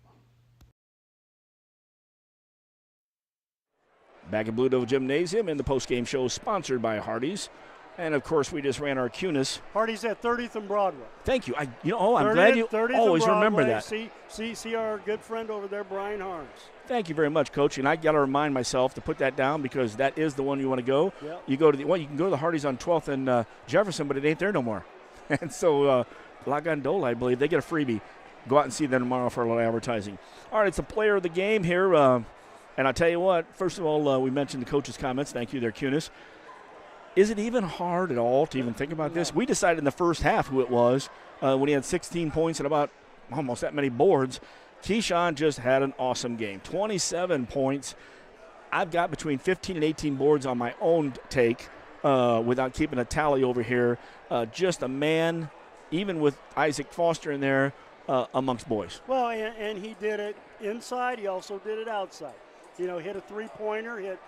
Back at Blue Devil Gymnasium in the postgame show sponsored by Hardee's. And, of course, we just ran our Kunis.
Hardee's at 30th and Broadway.
Thank you. I'm glad you always remember that.
See our good friend over there, Brian Harms.
Thank you very much, Coach. And I got to remind myself to put that down because that is the one you want to go.
Yep.
You can go to the Hardee's on 12th and Jefferson, but it ain't there no more. And so La Gondola, I believe, they get a freebie. Go out and see them tomorrow for a little advertising. All right, it's a player of the game here. And I'll tell you what, first of all, we mentioned the coach's comments. Thank you there, Kunis. Is it even hard at all to even think about this? We decided in the first half who it was. when he had 16 points and about almost that many boards. Keyshawn just had an awesome game. 27 points. I've got between 15 and 18 boards on my own take without keeping a tally over here. Just a man, even with Isaac Foster in there, amongst boys.
Well, and he did it inside. He also did it outside. Hit a three-pointer, hit,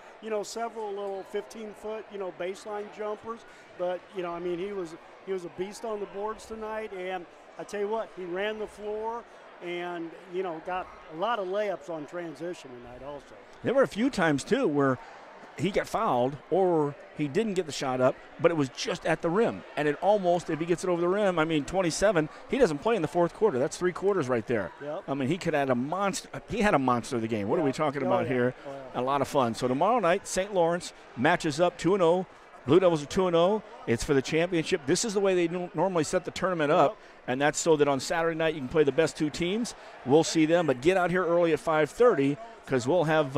several little 15-foot, baseline jumpers. But, he was a beast on the boards tonight. And I tell you what, he ran the floor and, got a lot of layups on transition tonight also.
There were a few times, too, where he got fouled or he didn't get the shot up, but it was just at the rim. And it almost, if he gets it over the rim, 27, he doesn't play in the fourth quarter. That's 3 quarters right there.
Yep.
He could add a monster. He had a monster of the game. What are we talking about here? A lot of fun. So tomorrow night, St. Lawrence matches up 2-0. Blue Devils are 2-0. It's for the championship. This is the way they normally set the tournament up, and that's so that on Saturday night you can play the best 2 teams. We'll see them, but get out here early at 5:30 because we'll have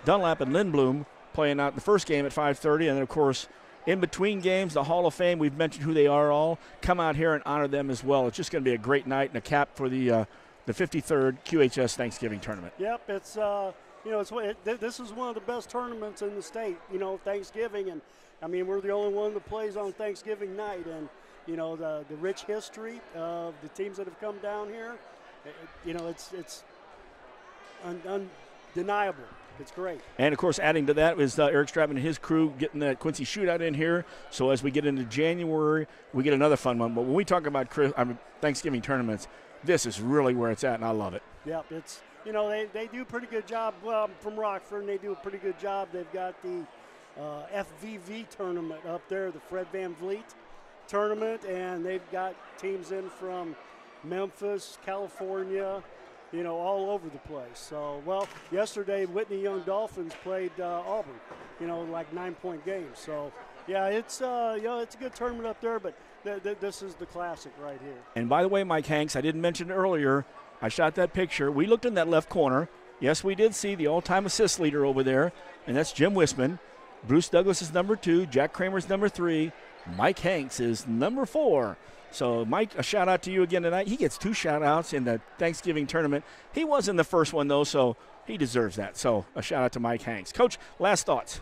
Dunlap and Lindblom playing out the first game at 5:30, and then, of course, in between games, the Hall of Fame, we've mentioned who they are all. Come out here and honor them as well. It's just going to be a great night and a cap for the 53rd QHS Thanksgiving Tournament.
Yep, it's this is one of the best tournaments in the state, Thanksgiving, and we're the only one that plays on Thanksgiving night, and the rich history of the teams that have come down here, it's undeniable. It's great. And, of course, adding to that is Eric Stratman and his crew getting that Quincy Shootout in here. So as we get into January, we get another fun one. But when we talk about Thanksgiving tournaments, this is really where it's at, and I love it. Yep, it's they do a pretty good job from Rockford, and they do a pretty good job. They've got the FVV tournament up there, the Fred Van Vliet tournament, and they've got teams in from Memphis, California, all over the place. So, yesterday Whitney Young Dolphins played Auburn, like 9-point games. So, yeah, it's it's a good tournament up there, but this is the classic right here. And by the way, Mike Hanks, I didn't mention it earlier. I shot that picture. We looked in that left corner. Yes, we did see the all-time assist leader over there, and that's Jim Wisman. Bruce Douglas is number 2. Jack Kramer's number 3. Mike Hanks is number 4. So, Mike, a shout-out to you again tonight. He gets 2 shout-outs in the Thanksgiving tournament. He wasn't the first one, though, so he deserves that. So, a shout-out to Mike Hanks. Coach, last thoughts.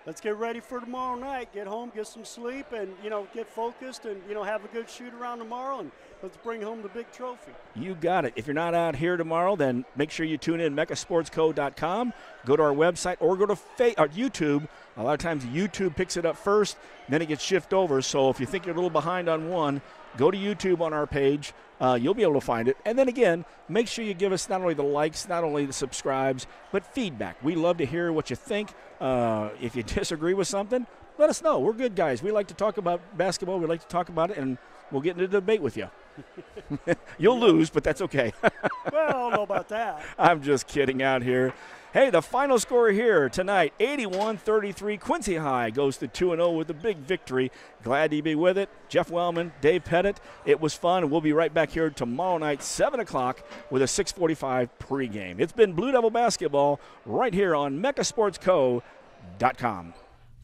Let's get ready for tomorrow night. Get home, get some sleep, and, get focused and, have a good shoot-around tomorrow, and let's bring home the big trophy. You got it. If you're not out here tomorrow, then make sure you tune in mechasportsco.com. Go to our website or go to YouTube. A lot of times YouTube picks it up first, then it gets shifted over. So if you think you're a little behind on one, go to YouTube on our page. You'll be able to find it. And then again, make sure you give us not only the likes, not only the subscribes, but feedback. We love to hear what you think. If you disagree with something, let us know. We're good guys. We like to talk about basketball. We like to talk about it, and we'll get into a debate with you. You'll lose, but that's okay. Well, I don't know about that. I'm just kidding out here. Hey, the final score here tonight, 81-33. Quincy High goes to 2-0 with a big victory. Glad to be with it. Jeff Wellman, Dave Pettit. It was fun, and we'll be right back here tomorrow night, 7 o'clock, with a 6:45 pregame. It's been Blue Devil basketball right here on mechasportsco.com.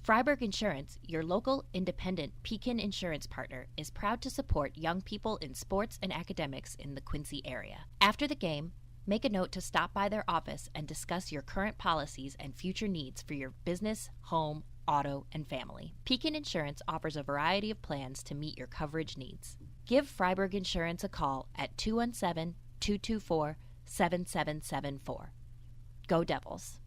Freiburg Insurance, your local independent Pekin insurance partner, is proud to support young people in sports and academics in the Quincy area. After the game, make a note to stop by their office and discuss your current policies and future needs for your business, home, auto, and family. Pekin Insurance offers a variety of plans to meet your coverage needs. Give Freiburg Insurance a call at 217-224-7774. Go Devils.